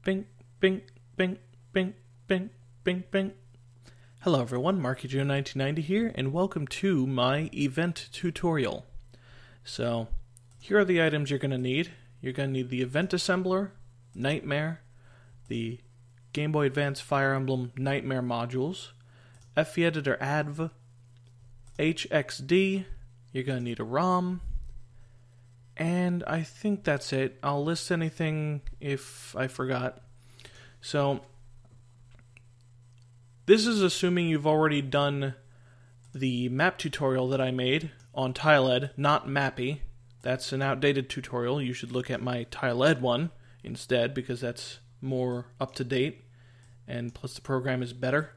Bing, bing, bing, bing, bing, bing, bing. Hello everyone, MarkyJoe1990 here, and welcome to my event tutorial. So, here are the items you're going to need. You're going to need the event assembler, Nightmare, the Game Boy Advance Fire Emblem Nightmare modules, FE Editor ADV, HXD, you're going to need a ROM, and I think that's it. I'll list anything if I forgot. So, this is assuming you've already done the map tutorial that I made on TileEd, not Mappy. That's an outdated tutorial. You should look at my TileEd one instead, because that's more up to date, and plus the program is better.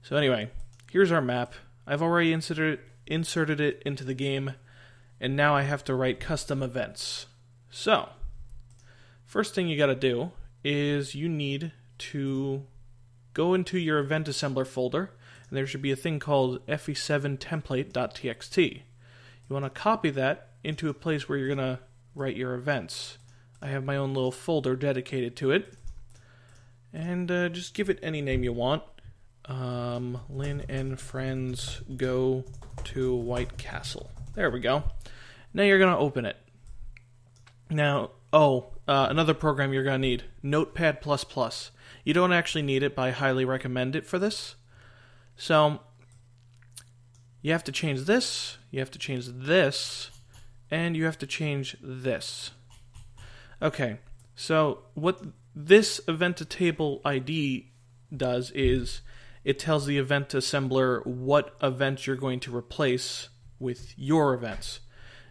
So anyway, here's our map. I've already inserted it into the game, and now I have to write custom events. So, first thing you gotta do is you need to go into your event assembler folder, and there should be a thing called fe7template.txt. You want to copy that into a place where you're going to write your events. I have my own little folder dedicated to it, and just give it any name you want. Lynn and Friends Go to White Castle. There we go. Now you're going to open it. Now, another program you're going to need, Notepad++. You don't actually need it, but I highly recommend it for this. So, you have to change this, you have to change this, and you have to change this. Okay, so what this event table ID does is it tells the event assembler what event you're going to replace with your events.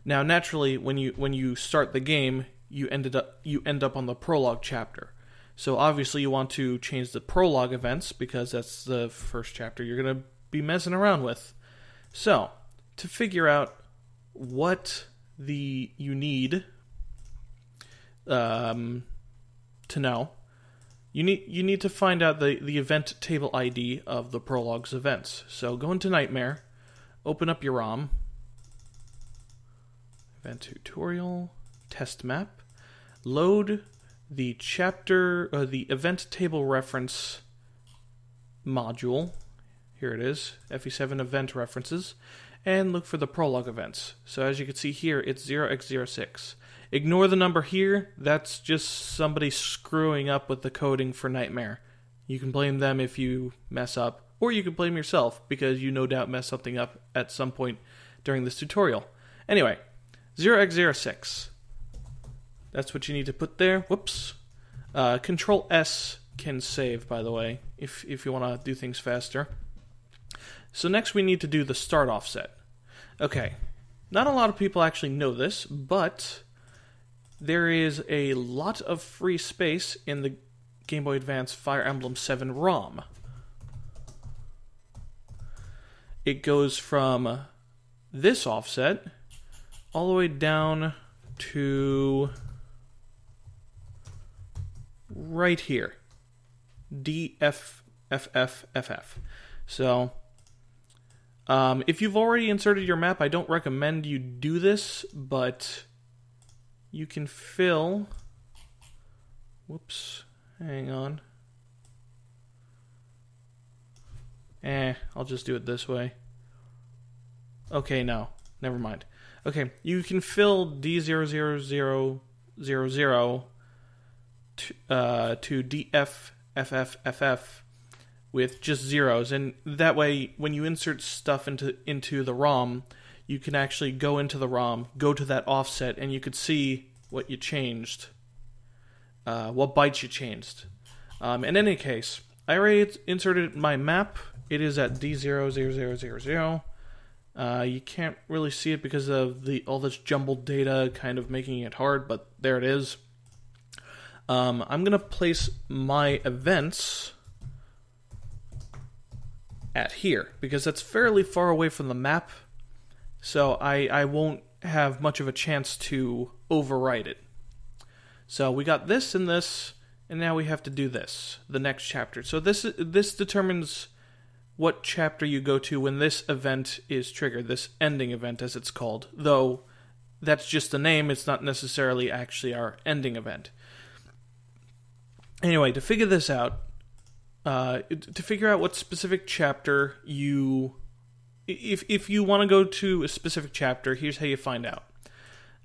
Now, naturally, when you start the game, you end up on the prologue chapter. So obviously you want to change the prologue events, because that's the first chapter you're going to be messing around with. So, to figure out what you need to know, you need to find out the event table ID of the prologue's events. So go into Nightmare, open up your ROM, event tutorial, test map, load the the event table reference module. Here it is, FE7 event references, and look for the prologue events. So as you can see here, it's 0x06. Ignore the number here, that's just somebody screwing up with the coding for Nightmare. You can blame them if you mess up, or you can blame yourself, because you no doubt messed something up at some point during this tutorial. Anyway, 0x06. That's what you need to put there. Whoops. Control S can save, by the way, if you want to do things faster. So next we need to do the start offset. Okay, not a lot of people actually know this, but there is a lot of free space in the Game Boy Advance Fire Emblem 7 ROM. It goes from this offset all the way down to right here, DFFFFF. So, if you've already inserted your map, I don't recommend you do this, but you can fill. Whoops, hang on. I'll just do it this way. Okay, no, never mind. Okay, you can fill D00000 to DFFFFF with just zeros, and that way when you insert stuff into the ROM, you can actually go into the ROM, go to that offset, and you could see what you changed, what bytes you changed. In any case, I already inserted my map. It is at D00000. You can't really see it because of all this jumbled data kind of making it hard, but there it is. I'm going to place my events at here, because that's fairly far away from the map, so I won't have much of a chance to overwrite it. So we got this and this, and now we have to do this, the next chapter. So this determines what chapter you go to when this event is triggered, this ending event as it's called, though that's just the name, it's not necessarily actually our ending event. Anyway, to figure this out, to figure out what specific chapter you... If you want to go to a specific chapter, here's how you find out.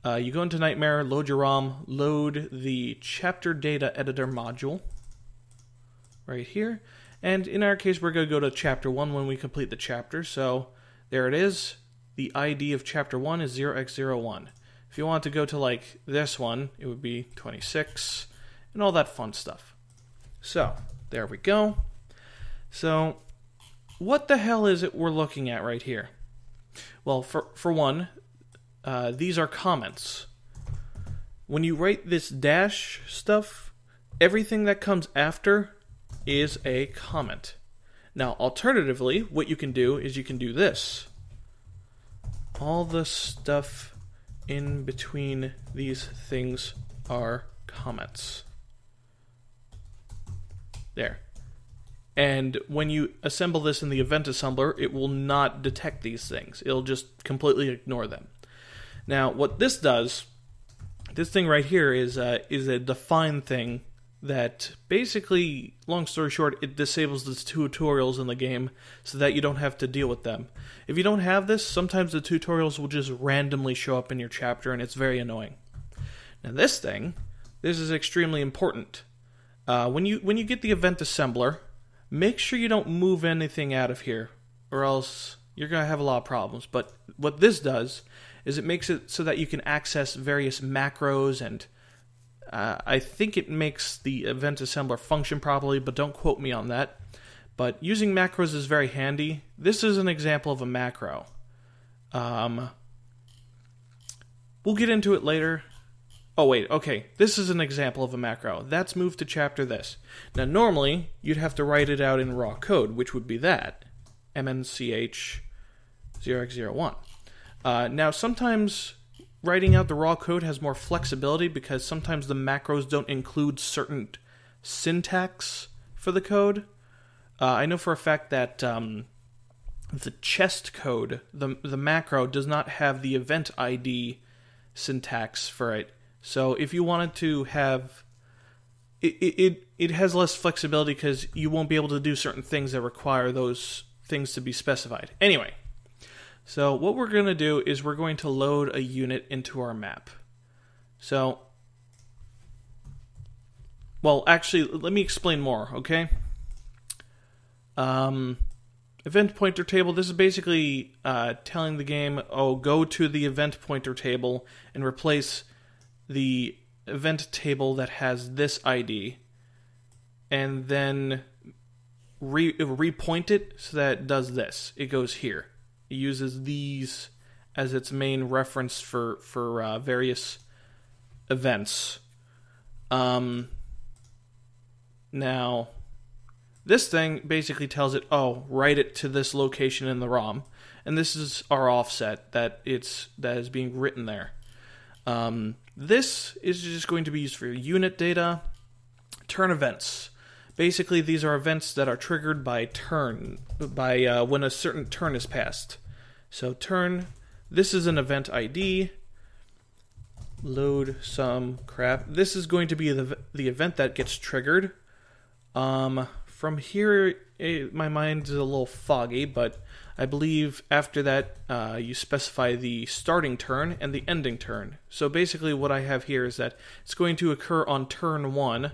You go into Nightmare, load your ROM, load the chapter data editor module right here. And in our case, we're going to go to chapter 1 when we complete the chapter. So there it is. The ID of chapter 1 is 0x01. If you want to go to like this one, it would be 26 and all that fun stuff. So there we go. So what the hell is it we're looking at right here? Well, for one, these are comments. When you write this dash stuff, everything that comes after is a comment. Now, alternatively, what you can do is you can do this. All the stuff in between these things are comments. There. And when you assemble this in the event assembler, it will not detect these things. It'll just completely ignore them. Now, what this does, this thing right here is a define thing that basically, long story short, it disables the tutorials in the game so that you don't have to deal with them. If you don't have this, sometimes the tutorials will just randomly show up in your chapter, and it's very annoying. Now, this is extremely important. When you get the event assembler, make sure you don't move anything out of here, or else you're going to have a lot of problems. But what this does is it makes it so that you can access various macros, and I think it makes the event assembler function properly, but don't quote me on that. But using macros is very handy. This is an example of a macro. We'll get into it later. Oh, wait, okay. This is an example of a macro. That's moved to chapter this. Now, normally, you'd have to write it out in raw code, which would be that. MNCH 0x01. Now, sometimes writing out the raw code has more flexibility because sometimes the macros don't include certain syntax for the code. I know for a fact that the chest code, the macro, does not have the event ID syntax for it. So if you wanted to have... It has less flexibility because you won't be able to do certain things that require those things to be specified. Anyway, so what we're going to do is we're going to load a unit into our map. So, well, actually, let me explain more, okay? Event pointer table, this is basically telling the game, oh, go to the event pointer table and replace the event table that has this ID, and then repoint it so that it does this. It goes here. It uses these as its main reference for various events. Now, this thing basically tells it, oh, write it to this location in the ROM, and this is our offset that is being written there. This is just going to be used for unit data, turn events. Basically, these are events that are triggered by when a certain turn is passed. So turn, this is an event ID, load some crap. This is going to be the event that gets triggered. From here, my mind is a little foggy, but I believe after that, you specify the starting turn and the ending turn. So basically what I have here is that it's going to occur on turn 1,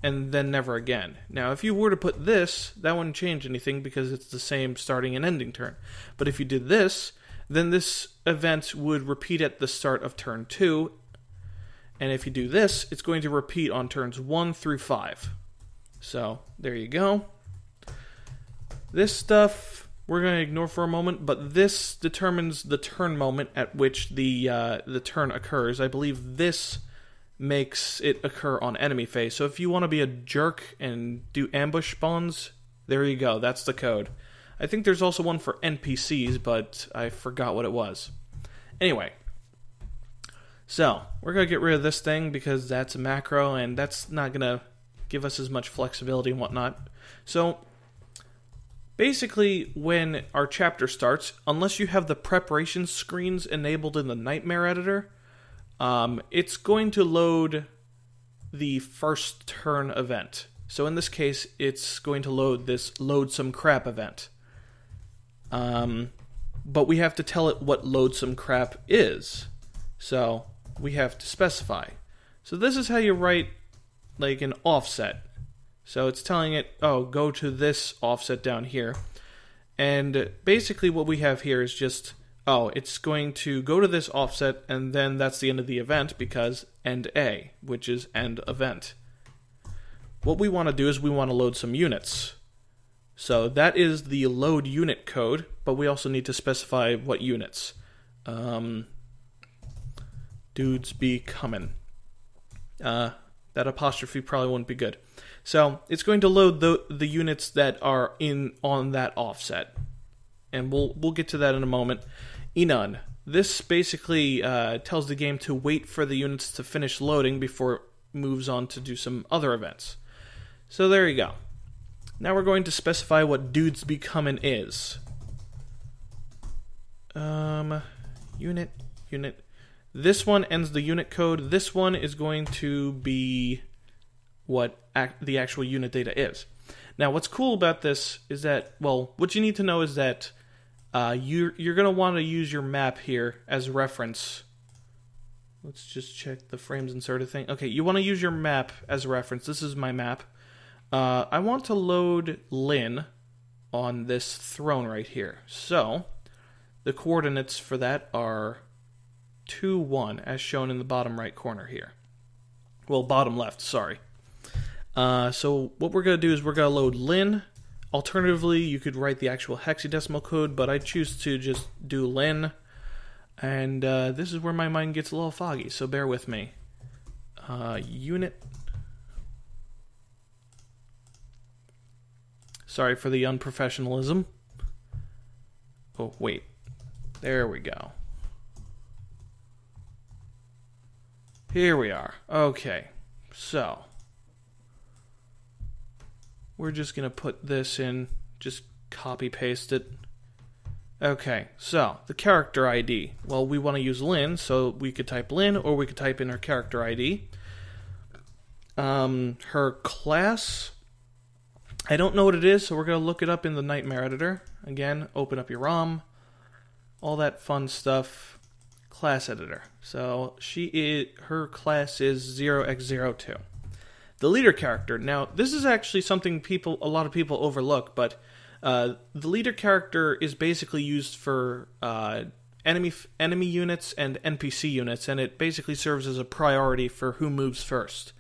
and then never again. Now, if you were to put this, that wouldn't change anything because it's the same starting and ending turn. But if you did this, then this event would repeat at the start of turn 2, and if you do this, it's going to repeat on turns 1 through 5. So, there you go. This stuff we're going to ignore for a moment, but this determines the turn moment at which the turn occurs. I believe this makes it occur on enemy phase. So if you want to be a jerk and do ambush spawns, there you go. That's the code. I think there's also one for NPCs, but I forgot what it was. Anyway, so we're going to get rid of this thing because that's a macro, and that's not going to give us as much flexibility and whatnot. So basically, when our chapter starts, unless you have the preparation screens enabled in the Nightmare editor, it's going to load the first turn event. So in this case, it's going to load this load some crap event. But we have to tell it what load some crap is. So we have to specify. So this is how you write like an offset. So it's telling it, oh, go to this offset down here. And basically what we have here is just, oh, it's going to go to this offset, and then that's the end of the event because end A, which is end event. What we want to do is we want to load some units. So that is the load unit code, but we also need to specify what units. Dudes be coming. That apostrophe probably wouldn't be good. So it's going to load the units that are on that offset. And we'll get to that in a moment. Enun. This basically tells the game to wait for the units to finish loading before it moves on to do some other events. So there you go. Now we're going to specify what dudes be coming is. Unit. This one ends the unit code. This one is going to be what the actual unit data is. Now, what's cool about this is that, well, what you need to know is that you're going to want to use your map here as reference. Let's just check the frames inserted thing. Okay, you want to use your map as a reference. This is my map. I want to load Lynn on this throne right here. So, the coordinates for that are 2, 1, as shown in the bottom right corner here. Well, bottom left, sorry. So what we're going to do is we're going to load Lynn. Alternatively, you could write the actual hexadecimal code, but I choose to just do Lynn. And this is where my mind gets a little foggy, so bear with me. Unit. Sorry for the unprofessionalism. Oh, wait. There we go. Here we are. Okay, so we're just going to put this in, just copy paste it. Okay, so the character ID. Well, we want to use Lynn, so we could type Lynn or we could type in her character ID. Her class, I don't know what it is, so we're going to look it up in the Nightmare Editor. Again, open up your ROM, all that fun stuff. Class editor. So her class is 0x02. The leader character. Now, this is actually something a lot of people overlook, but the leader character is basically used for enemy units and NPC units, and it basically serves as a priority for who moves first.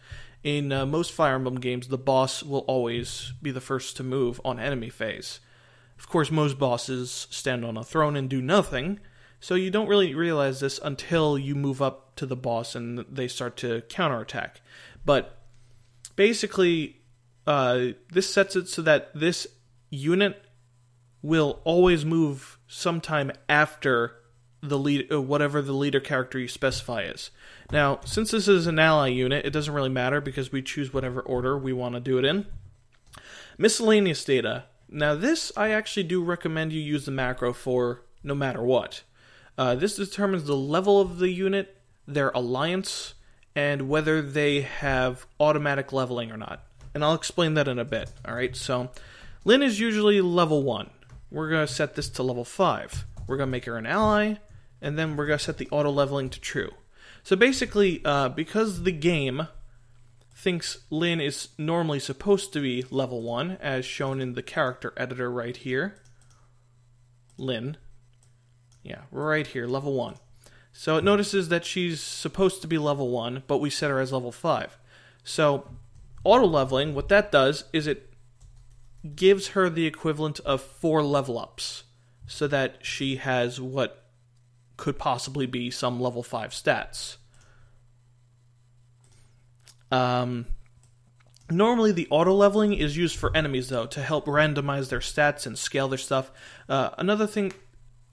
In most Fire Emblem games, the boss will always be the first to move on enemy phase. Of course, most bosses stand on a throne and do nothing, so you don't really realize this until you move up to the boss and they start to counterattack. But basically, this sets it so that this unit will always move sometime after the whatever the leader character you specify is. Now, since this is an ally unit, it doesn't really matter because we choose whatever order we want to do it in. Miscellaneous data. Now, this I actually do recommend you use the macro for no matter what. This determines the level of the unit, their alliance, and whether they have automatic leveling or not. And I'll explain that in a bit. Alright, so Lynn is usually level 1. We're going to set this to level 5. We're going to make her an ally, and then we're going to set the auto leveling to true. So basically, because the game thinks Lynn is normally supposed to be level 1, as shown in the character editor right here. Lynn. Yeah, right here, level 1. So it notices that she's supposed to be level 1, but we set her as level 5. So, auto-leveling, what that does is it gives her the equivalent of 4 level-ups, so that she has what could possibly be some level 5 stats. Normally, the auto-leveling is used for enemies, though, to help randomize their stats and scale their stuff. Another thing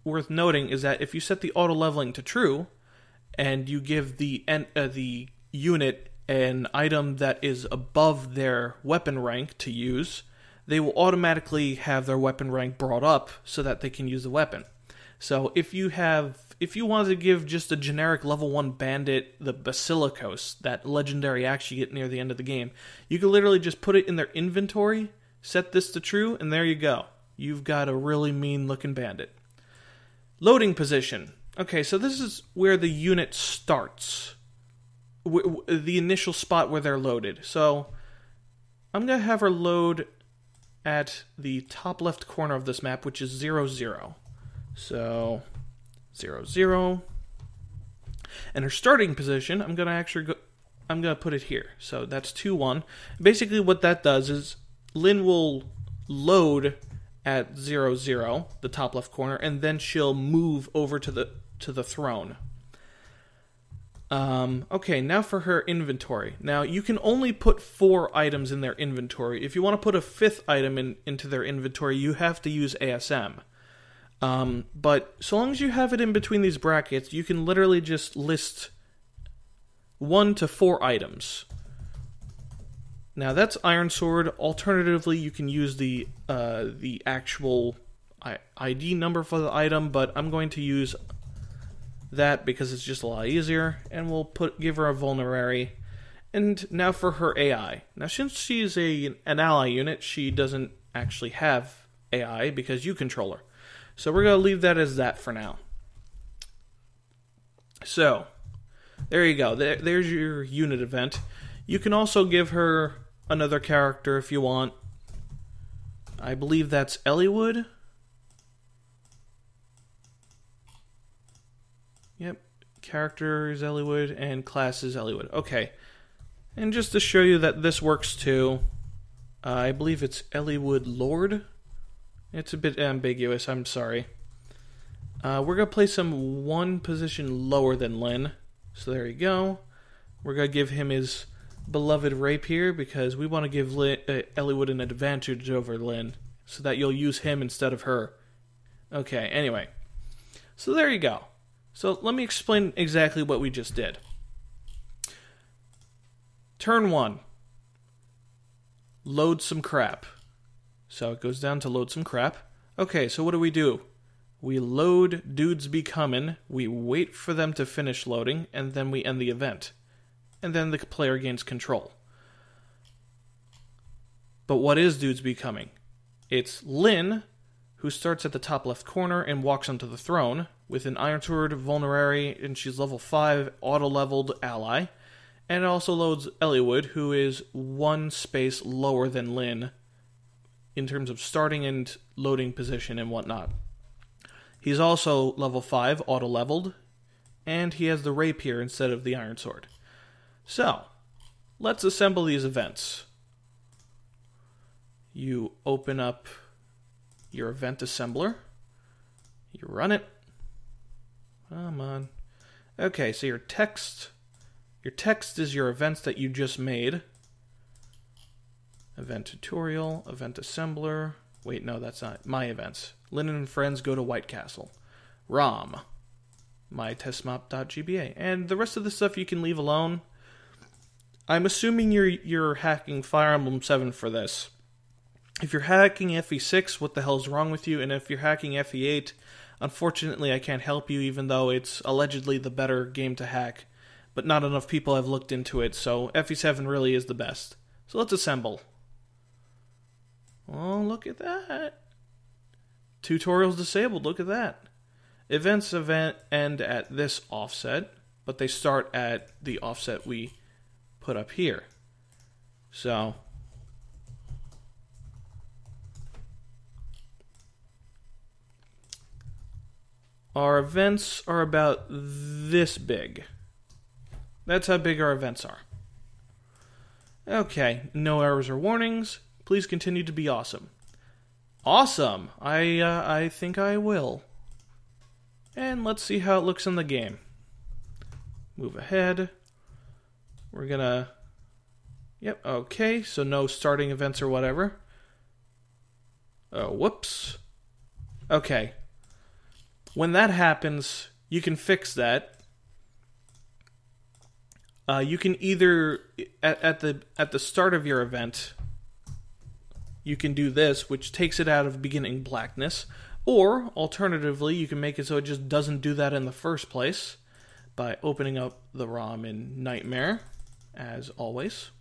worth noting is that if you set the auto leveling to true and you give the unit an item that is above their weapon rank to use, they will automatically have their weapon rank brought up so that they can use the weapon. So if you wanted to give just a generic level 1 bandit the Basilicos, that legendary axe you get near the end of the game, you can literally just put it in their inventory, set this to true, and there you go. You've got a really mean looking bandit. Loading position. Okay, so this is where the unit starts. The initial spot where they're loaded. So I'm going to have her load at the top left corner of this map, which is 0, 0. So 0, 0. And her starting position, I'm going to put it here. So that's 2, 1. Basically what that does is Lynn will load at 0, 0, the top left corner, and then she'll move over to the throne. Okay, now for her inventory. Now, you can only put 4 items in their inventory. If you want to put a 5th item into their inventory, you have to use ASM. But so long as you have it in between these brackets, you can literally just list 1 to 4 items. Now, that's Iron Sword. Alternatively, you can use the actual ID number for the item, but I'm going to use that because it's just a lot easier, and we'll give her a vulnerary. And now for her AI. Now, since she's an ally unit, she doesn't actually have AI because you control her. So we're going to leave that as that for now. So, there you go. There's your unit event. You can also give her another character if you want. I believe that's Elliewood. Yep, character is Elliewood and class is Elliewood. Okay, and just to show you that this works too, I believe it's Elliewood Lord. It's a bit ambiguous, I'm sorry. We're going to place him 1 position lower than Lynn. So there you go. We're going to give him his beloved rapier because we want to give Elliewood an advantage over Lynn so that you'll use him instead of her. Okay, anyway. So there you go. So let me explain exactly what we just did. Turn 1. Load some crap. So it goes down to load some crap. Okay, so what do? We load Dudes Be Comin', we wait for them to finish loading, and then we end the event. And then the player gains control. But what is Dudes Be Coming? It's Lynn, who starts at the top left corner and walks onto the throne with an Iron Sword vulnerary, and she's level 5 auto-leveled ally. And it also loads Elliewood, who is 1 space lower than Lynn in terms of starting and loading position and whatnot. He's also level 5 auto-leveled, and he has the rapier instead of the Iron Sword. So, let's assemble these events. You open up your event assembler. You run it. Come on. Okay, so your text is your events that you just made. Event tutorial, event assembler. Wait, no, that's not. My events. Lennon and friends go to White Castle. ROM. mytestmap.gba. And the rest of the stuff you can leave alone. I'm assuming you're hacking Fire Emblem 7 for this. If you're hacking FE6, what the hell is wrong with you? And if you're hacking FE8, unfortunately I can't help you, even though it's allegedly the better game to hack. But not enough people have looked into it, so FE7 really is the best. So let's assemble. Oh, look at that. Tutorials disabled, look at that. Events end at this offset, but they start at the offset we put up here. So, our events are about this big. That's how big our events are. Okay, no errors or warnings. Please continue to be awesome. Awesome! I think I will. And let's see how it looks in the game. Move ahead. We're gonna... Yep, okay, so no starting events or whatever. Oh, whoops. Okay. When that happens, you can fix that. You can either, at the start of your event, you can do this, which takes it out of beginning blackness, Or, alternatively, you can make it so it just doesn't do that in the first place by opening up the ROM in Nightmare, as always.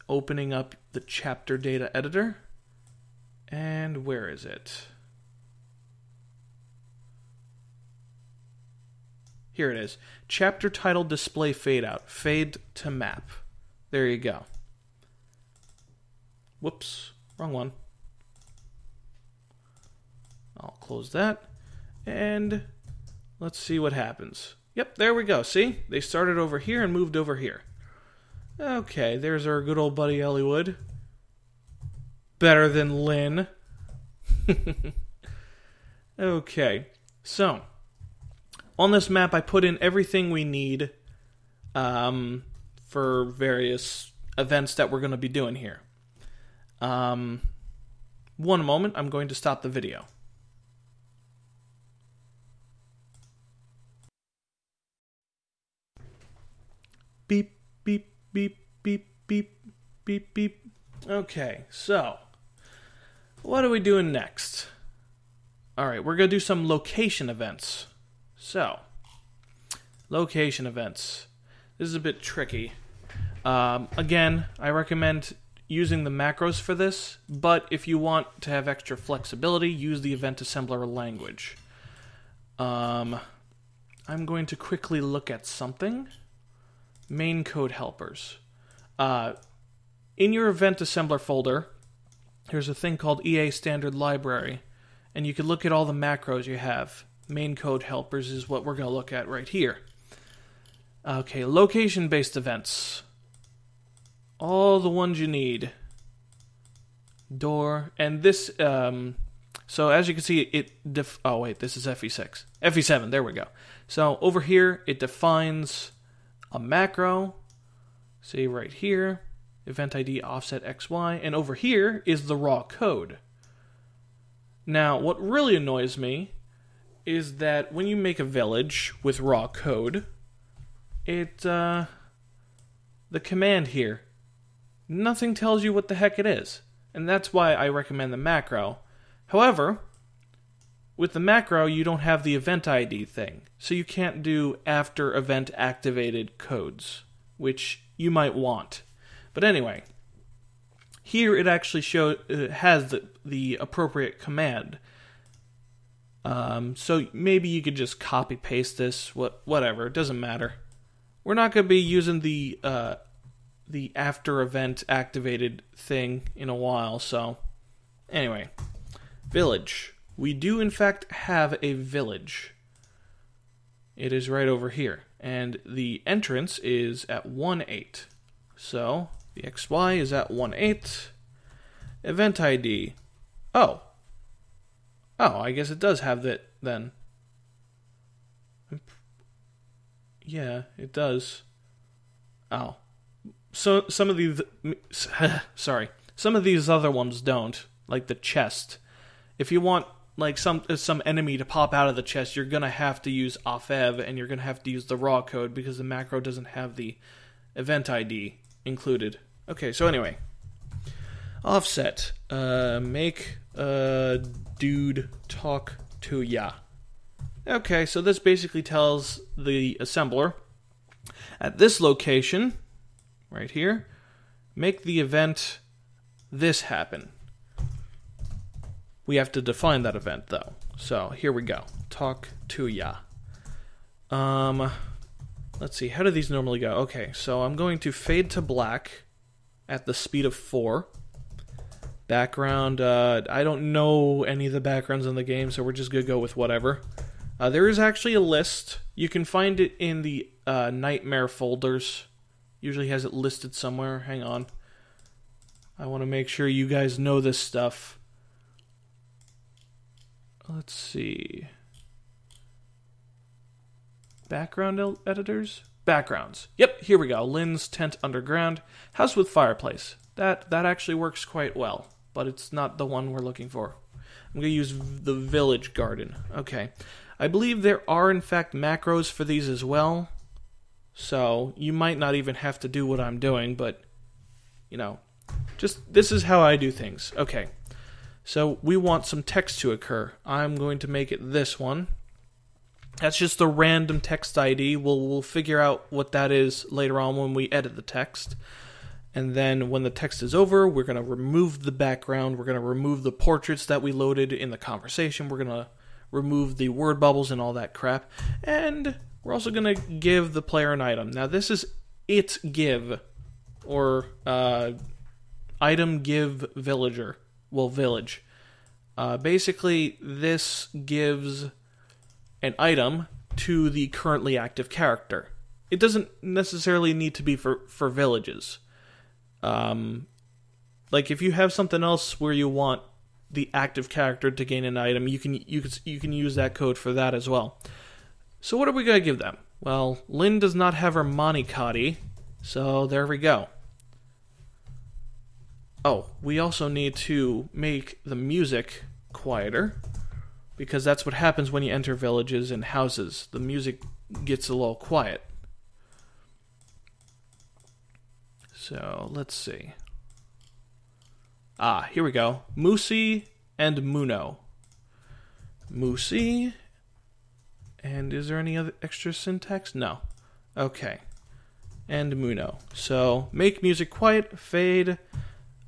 Opening up the chapter data editor. And where is it? Here it is. Chapter title display fade out. Fade to map. There you go. Whoops. Wrong one. I'll close that. And let's see what happens. Yep, there we go. See? They started over here and moved over here. Okay, there's our good old buddy Elliewood. Better than Lynn. Okay, so on this map I put in everything we need for various events that we're going to be doing here. One moment, I'm going to stop the video. Beep, beep, beep, beep, beep, beep, beep. Okay, so what are we doing next? Alright, we're going to do some location events. So, location events. This is a bit tricky. Again, I recommend using the macros for this, but if you want to have extra flexibility, use the event assembler language. I'm going to quickly look at something. Main code helpers. In your event assembler folder, there's a thing called EA Standard Library, and you can look at all the macros you have. Main code helpers is what we're going to look at right here. Okay, location-based events. All the ones you need. Door, and this, so as you can see, oh wait, this is FE6. FE7, there we go. So over here, it defines a macro, see right here, event ID offset XY, and over here is the raw code. Now, what really annoys me is that when you make a village with raw code, the command here, nothing tells you what the heck it is. And that's why I recommend the macro. However, with the macro, you don't have the event ID thing. So you can't do after event activated codes, which you might want. But anyway, here it actually has the appropriate command. So maybe you could just copy paste this, whatever, it doesn't matter. We're not going to be using the after event activated thing in a while, so anyway, village. We do in fact have a village. It is right over here, and the entrance is at 1.8. So the XY is at 1.8. Event ID. Oh, I guess it does have that then. Yeah, it does. Oh. So some of these some of these other ones don't, like the chest. If you want like some enemy to pop out of the chest, you're going to have to use offev, and you're going to have to use the raw code because the macro doesn't have the event ID included. Okay, so anyway. Offset. Make a dude talk to ya. Okay, so this basically tells the assembler, at this location, right here, make the event this happen. We have to define that event, though. So, here we go. Talk to ya. Let's see, how do these normally go? Okay, so I'm going to fade to black at the speed of 4. Background, I don't know any of the backgrounds in the game, so we're just going to go with whatever. There is actually a list. You can find it in the Nightmare folders. Usually has it listed somewhere. Hang on. I want to make sure you guys know this stuff. Let's see. Background editors? Backgrounds. Yep, here we go. Lynn's Tent Underground. House with Fireplace. That actually works quite well, but it's not the one we're looking for. I'm going to use the Village Garden. Okay. I believe there are, in fact, macros for these as well. So, you might not even have to do what I'm doing, but, you know, just, this is how I do things. Okay. So we want some text to occur. I'm going to make it this one. That's just a random text ID. We'll figure out what that is later on when we edit the text. And then when the text is over, we're going to remove the background. We're going to remove the portraits that we loaded in the conversation. We're going to remove the word bubbles and all that crap. And we're also going to give the player an item. Now this is it give, or item give villager. Well, village. Basically, this gives an item to the currently active character. It doesn't necessarily need to be for villages. Like if you have something else where you want the active character to gain an item, you can use that code for that as well. So what are we gonna give them? Well, Lynn does not have her Monikati, so there we go. Oh, we also need to make the music quieter, because that's what happens when you enter villages and houses. The music gets a little quiet. So, let's see. Here we go. Musi and Muno. Musi. And is there any other extra syntax? No. Okay. And Muno. So, make music quiet, fade,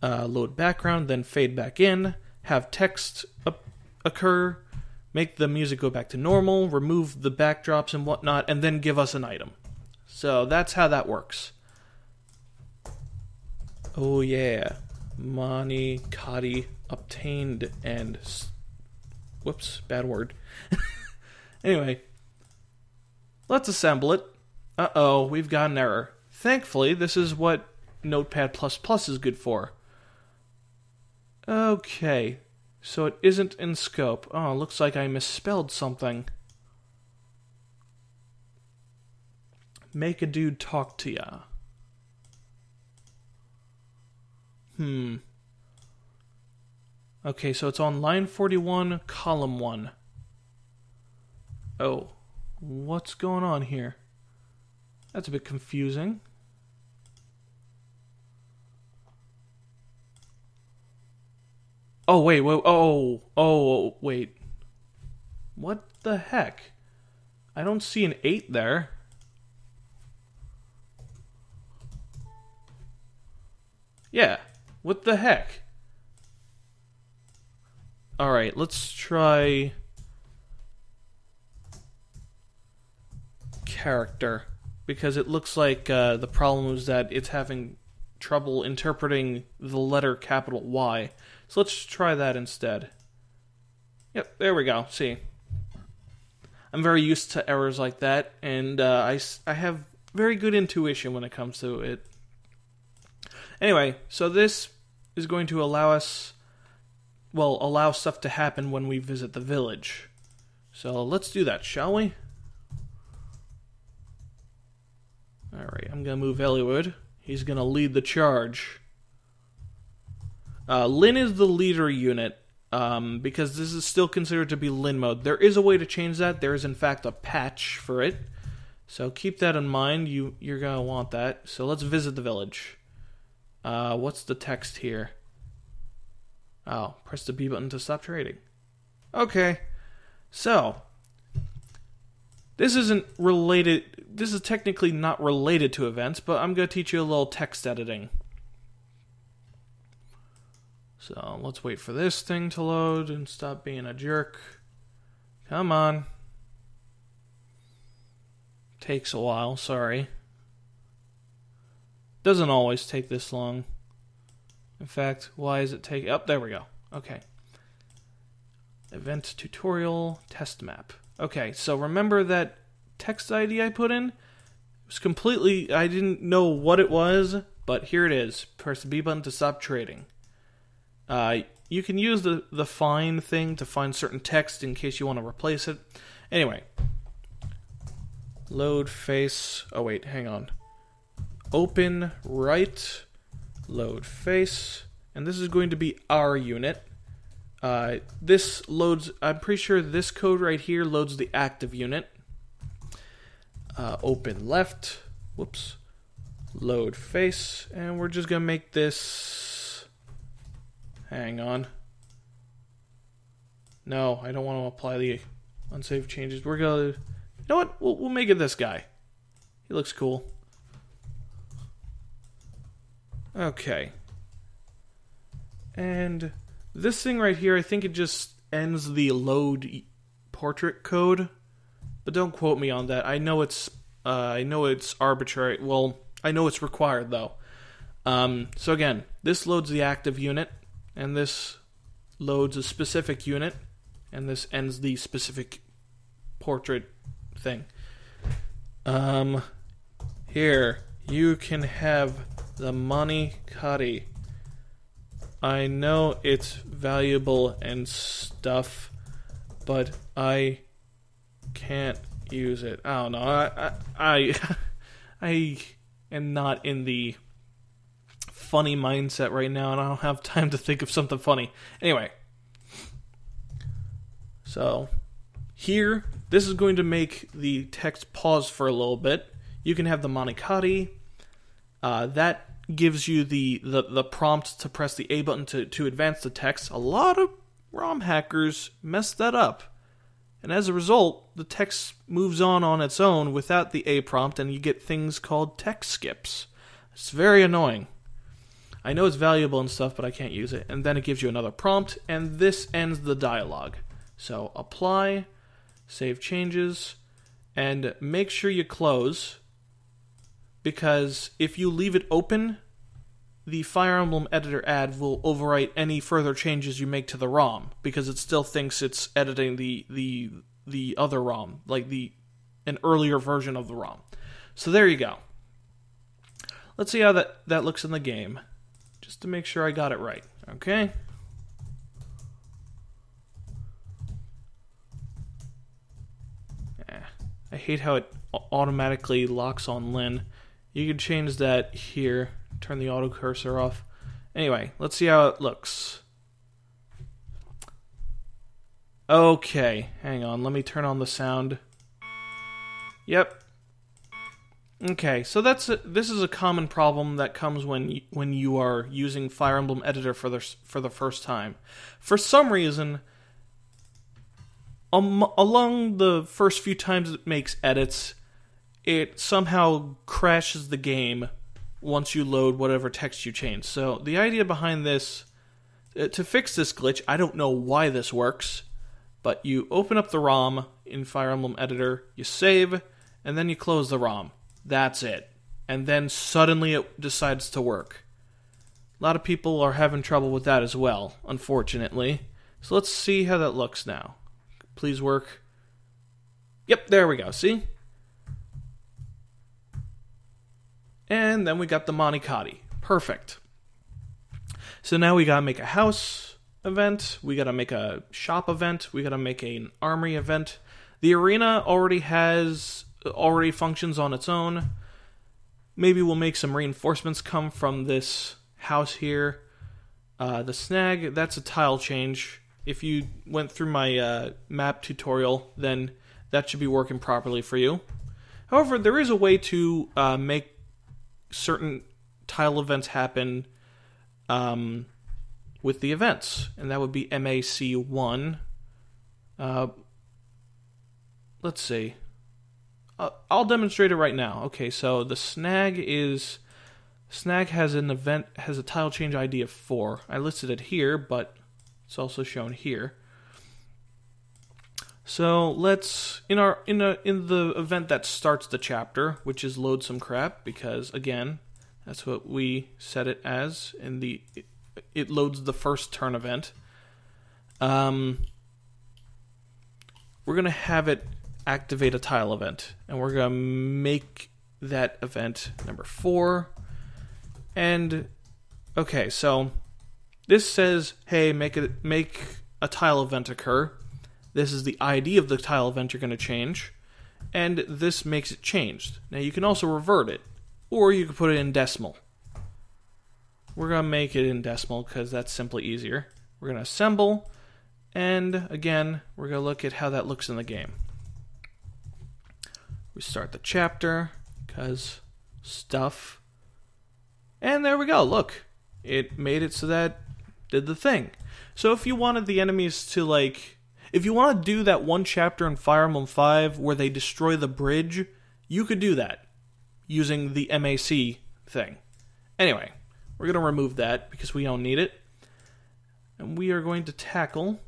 load background, then fade back in, have text occur, make the music go back to normal, remove the backdrops and whatnot, and then give us an item. So that's how that works. Oh yeah. Monikati obtained and... Whoops, bad word. Anyway, let's assemble it. Uh-oh, we've got an error. Thankfully, this is what Notepad++ is good for. Okay, so it isn't in scope. Oh, looks like I misspelled something. Make a dude talk to ya. Okay, so it's on line 41, column 1. Oh, what's going on here? That's a bit confusing. Oh, wait, wait. What the heck? I don't see an 8 there. Yeah, what the heck? Alright, let's try... character. Because it looks like the problem is that it's having trouble interpreting the letter capital Y. So let's try that instead. Yep, there we go. See, I'm very used to errors like that, and I have very good intuition when it comes to it. Anyway, so this is going to allow us, well, allow stuff to happen when we visit the village. So let's do that, shall we? Alright, I'm going to move Elliowood. He's going to lead the charge. Lynn is the leader unit, because this is still considered to be Lynn mode. There is a way to change that. There is, in fact, a patch for it. So keep that in mind. You're going to want that. So let's visit the village. What's the text here? Oh, press the B button to stop trading. Okay. So, this isn't related... This is technically not related to events, but I'm going to teach you a little text editing. So, let's wait for this thing to load and stop being a jerk. Come on. Takes a while, sorry. Doesn't always take this long. In fact, why is it take... Oh, there we go. Okay. Event tutorial, test map. Okay, so remember that text ID I put in? It was completely... I didn't know what it was, but here it is. Press the B button to stop trading. You can use the find thing to find certain text in case you want to replace it. Anyway. Load face... Oh, wait, hang on. Open right, load face, and this is going to be our unit. This loads, I'm pretty sure this code right here loads the active unit. Open left, whoops, load face, and we're just going to make this, hang on, No, I don't want to apply the unsaved changes. We're going to... You know what? We'll make it this guy. He looks cool. Okay. And this thing right here, I think it just ends the load portrait code. But don't quote me on that. I know it's arbitrary. Well, I know it's required, though. So again, this loads the active unit, and this loads a specific unit, and this ends the specific portrait thing. Here, you can have the Monikati. I know it's valuable and stuff, but I can't use it. I don't know. I am not in the funny mindset right now, and I don't have time to think of something funny. Anyway. So, here, this is going to make the text pause for a little bit. You can have the Monikati. That gives you the prompt to press the A button to advance the text. A lot of ROM hackers mess that up. And as a result, the text moves on its own without the A prompt, and you get things called text skips. It's very annoying. I know it's valuable and stuff, but I can't use it. And then it gives you another prompt, and this ends the dialogue. So apply, save changes, and make sure you close, because if you leave it open, the Fire Emblem editor add will overwrite any further changes you make to the ROM, because it still thinks it's editing the other ROM, like an earlier version of the ROM. So there you go. Let's see how that looks in the game, just to make sure I got it right. Okay. I hate how it automatically locks on Lin. You can change that here. Turn the auto cursor off. Anyway, let's see how it looks. Okay, hang on. Let me turn on the sound. Yep. Okay, so this is a common problem that comes when you are using Fire Emblem Editor for the first time. For some reason, along the first few times it makes edits, it somehow crashes the game once you load whatever text you change. So the idea behind this, to fix this glitch, I don't know why this works, but you open up the ROM in Fire Emblem Editor, you save, and then you close the ROM. That's it. And then suddenly it decides to work. A lot of people are having trouble with that as well, unfortunately. So let's see how that looks now. Please work. Yep, there we go. See? And then we got the Monikati. Perfect. So now we gotta make a house event. We gotta make a shop event. We gotta make an armory event. The arena already functions on its own. Maybe we'll make some reinforcements come from this house here. The snag, that's a tile change. If you went through my map tutorial, then that should be working properly for you. However, there is a way to make certain tile events happen with the events, and that would be MAC1. Let's see. I'll demonstrate it right now. Okay, so the snag has a tile change ID of 4. I listed it here, but it's also shown here. So let's in the event that starts the chapter, which is load some crap, because again, that's what we set it as in it loads the first turn event. We're gonna have it activate a tile event, and we're gonna make that event number 4. And okay, so this says, hey, make a tile event occur. This is the ID of the tile event you're going to change, and this makes it changed. Now you can also revert it, or you can put it in decimal. We're going to make it in decimal because that's simply easier. We're going to assemble, and again, we're going to look at how that looks in the game. We start the chapter, because stuff, and there we go, look. It made it so that did the thing. So if you wanted the enemies to, like, If you want to do that one chapter in Fire Emblem 5 where they destroy the bridge, you could do that using the MAC thing. Anyway, we're going to remove that because we don't need it. And we are going to tackle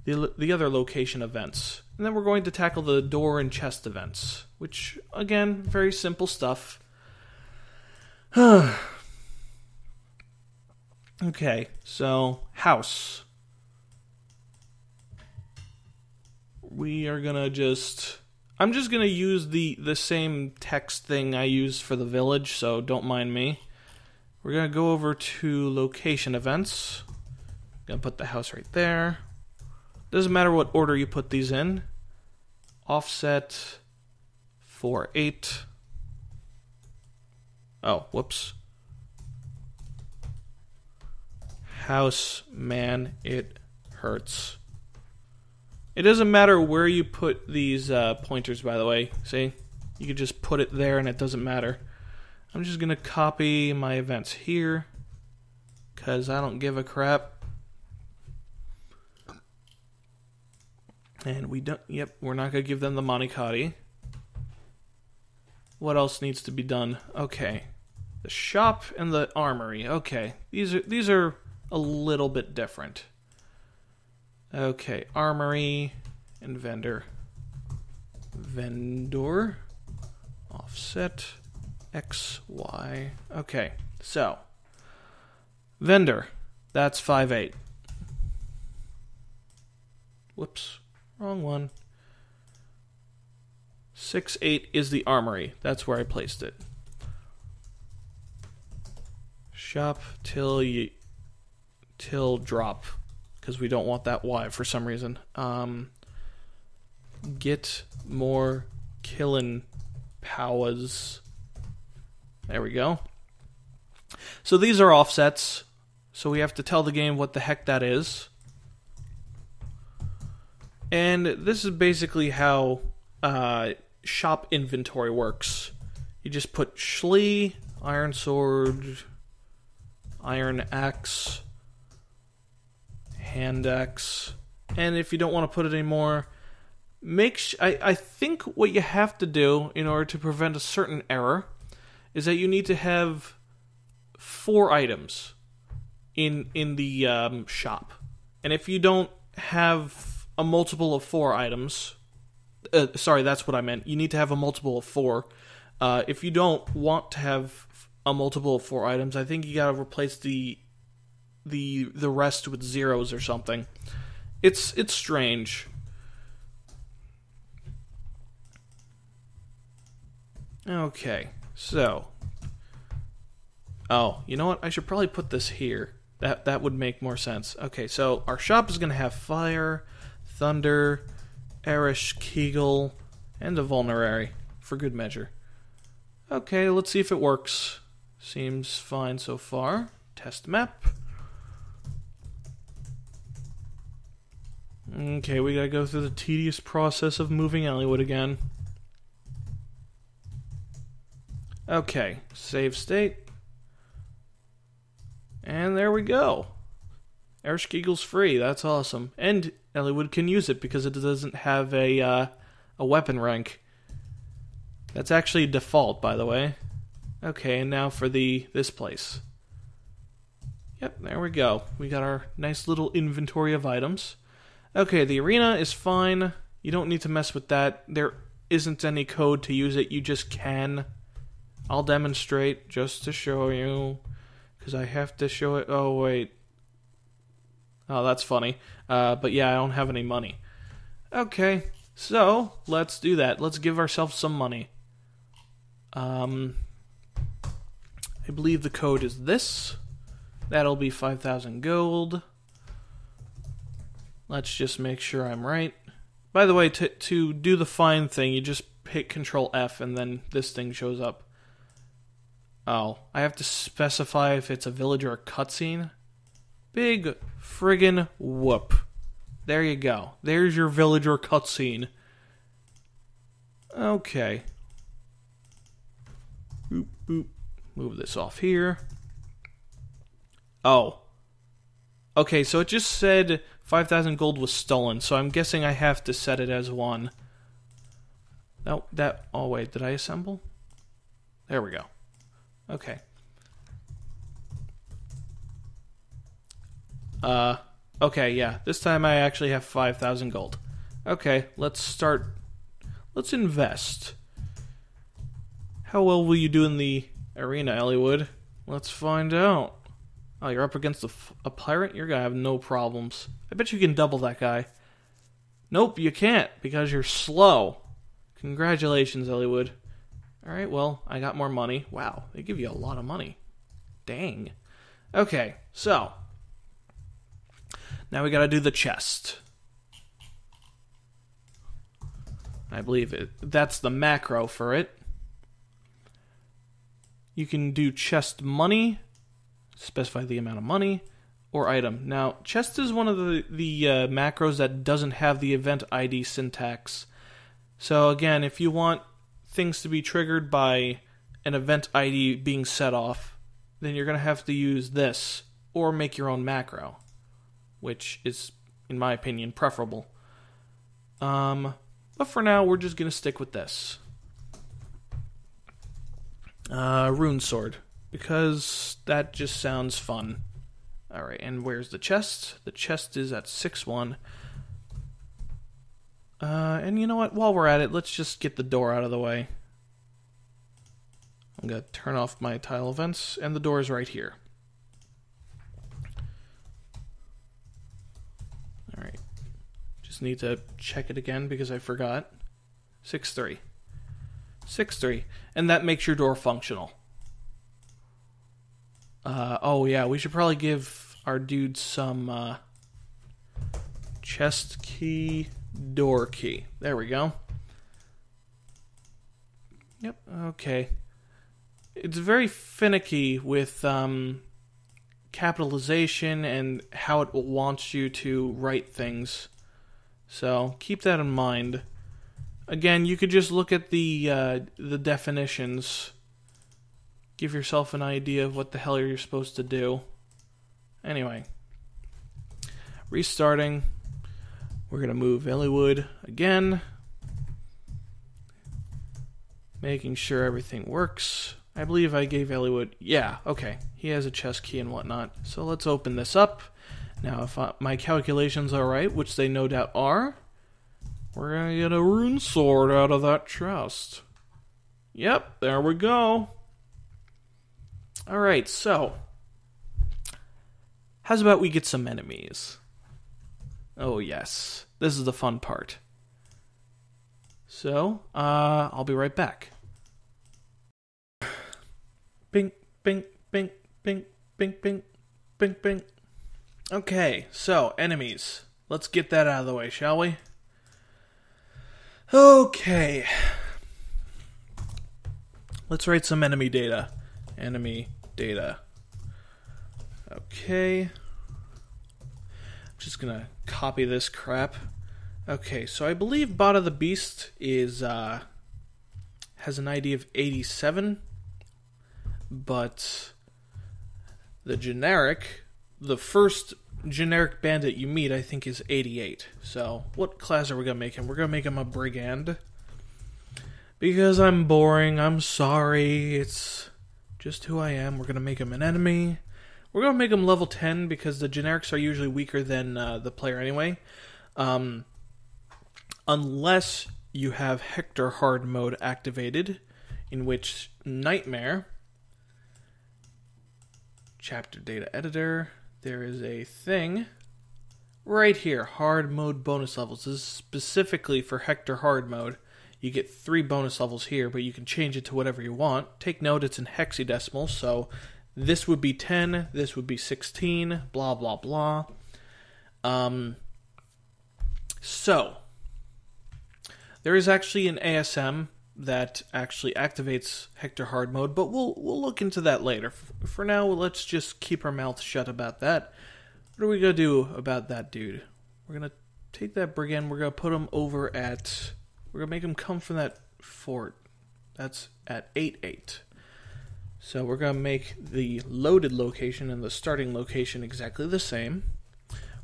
the other location events. And then we're going to tackle the door and chest events, which, again, very simple stuff. Okay, so house. We are gonna I'm just gonna use the same text thing I used for the village, so don't mind me. We're gonna go over to location events. Gonna put the house right there. Doesn't matter what order you put these in. Offset 4:8. Oh, whoops. House, man, it hurts. It doesn't matter where you put these pointers, by the way. See? You could just put it there and it doesn't matter. I'm just going to copy my events here, because I don't give a crap. And we don't, yep, we're not going to give them the Monikati. What else needs to be done? Okay. The shop and the armory. Okay. These are a little bit different. Okay, armory and vendor. Vendor. Offset. X, Y. Okay, so. Vendor. That's 5/8. Whoops. Wrong one. 6/8 is the armory. That's where I placed it. Shop till drop, because we don't want that Y for some reason. Get more killin' powers. There we go. So these are offsets, so we have to tell the game what the heck that is. And this is basically how shop inventory works. You just put Schlee, Iron Sword, Iron Axe, Hand Axe, and if you don't want to put it anymore, I think what you have to do in order to prevent a certain error is that you need to have 4 items in the shop. And if you don't have a multiple of 4 items, sorry, that's what I meant. You need to have a multiple of 4. If you don't want to have a multiple of 4 items, I think you gotta replace the rest with zeros or something. It's strange. Okay, so. Oh, you know what? I should probably put this here. That would make more sense. Okay, so our shop is going to have fire, thunder, Erish, Kegel, and a vulnerary, for good measure. Okay, let's see if it works. Seems fine so far. Test map. Okay, we gotta go through the tedious process of moving Elliowood again. Okay, save state. And there we go. Ershkegel's free, that's awesome. And Elliowood can use it because it doesn't have a weapon rank. That's actually default, by the way. Okay, and now for this place. Yep, there we go. We got our nice little inventory of items. Okay, the arena is fine. You don't need to mess with that. There isn't any code to use it. You just can. I'll demonstrate just to show you. Because I have to show it. Oh, wait. Oh, that's funny. But yeah, I don't have any money. Okay, so let's do that. Let's give ourselves some money. I believe the code is this. That'll be 5,000 gold. Let's just make sure I'm right. By the way, to do the find thing, you just hit Control F and then this thing shows up. Oh, I have to specify if it's a village or a cutscene? Big friggin' whoop. There you go. There's your village or cutscene. Okay. Boop, boop. Move this off here. Oh. Okay, so it just said 5,000 gold was stolen, so I'm guessing I have to set it as 1. Oh, oh wait, did I assemble? There we go. Okay. Okay, yeah. This time I actually have 5,000 gold. Okay, let's invest. How well will you do in the arena, Elliewood? Let's find out. Oh, you're up against a pirate? You're gonna have no problems. I bet you can double that guy. Nope, you can't, because you're slow. Congratulations, Elliewood. Alright, well, I got more money. Wow, they give you a lot of money. Dang. Okay, so now we gotta do the chest. I believe that's the macro for it. You can do chest money, specify the amount of money, or item. Now, chest is one of the macros that doesn't have the event ID syntax. So again, if you want things to be triggered by an event ID being set off, then you're going to have to use this, or make your own macro, which is, in my opinion, preferable. But for now, we're just going to stick with this. Rune sword, because that just sounds fun. Alright, and where's the chest? The chest is at 6-1. And you know what? While we're at it, let's just get the door out of the way. I'm going to turn off my tile events, and the door is right here. Alright. Just need to check it again because I forgot. 6-3. 6-3. And that makes your door functional. Oh yeah, we should probably give our dude some chest key, door key. There we go. Yep, okay. It's very finicky with capitalization and how it wants you to write things. So keep that in mind. Again, you could just look at the definitions. Give yourself an idea of what the hell you're supposed to do. Anyway. Restarting. We're going to move Elliewood again. Making sure everything works. I believe I gave Elliewood... Yeah, okay. He has a chest key and whatnot. So let's open this up. Now, if my calculations are right, which they no doubt are, we're going to get a rune sword out of that chest. Yep, there we go. Alright, so how's about we get some enemies? Oh yes, this is the fun part. So, I'll be right back. Bing, bing, bing, bing, bing, bing, bing, bing. Okay, so, enemies. Let's get that out of the way, shall we? Okay. Let's write some enemy data. Enemy data. Okay. I'm just gonna copy this crap. Okay, so I believe Bot of the Beast is has an ID of 87, but the first generic bandit you meet, I think, is 88. So, what class are we gonna make him? We're gonna make him a brigand. Because I'm boring, I'm sorry, it's just who I am. We're going to make him an enemy. We're going to make him level 10 because the generics are usually weaker than the player anyway. Unless you have Hector hard mode activated, in which Nightmare, chapter data editor, there is a thing right here, hard mode bonus levels. This is specifically for Hector hard mode. You get 3 bonus levels here, but you can change it to whatever you want. Take note, it's in hexadecimal, so this would be 10, this would be 16, blah, blah, blah. So, there is actually an ASM that actually activates Hector hard mode, but we'll look into that later. For now, let's just keep our mouth shut about that. What are we going to do about that dude? We're going to take that brigand, we're going to put him over at... We're going to make him come from that fort. That's at 8-8. So we're going to make the loaded location and the starting location exactly the same.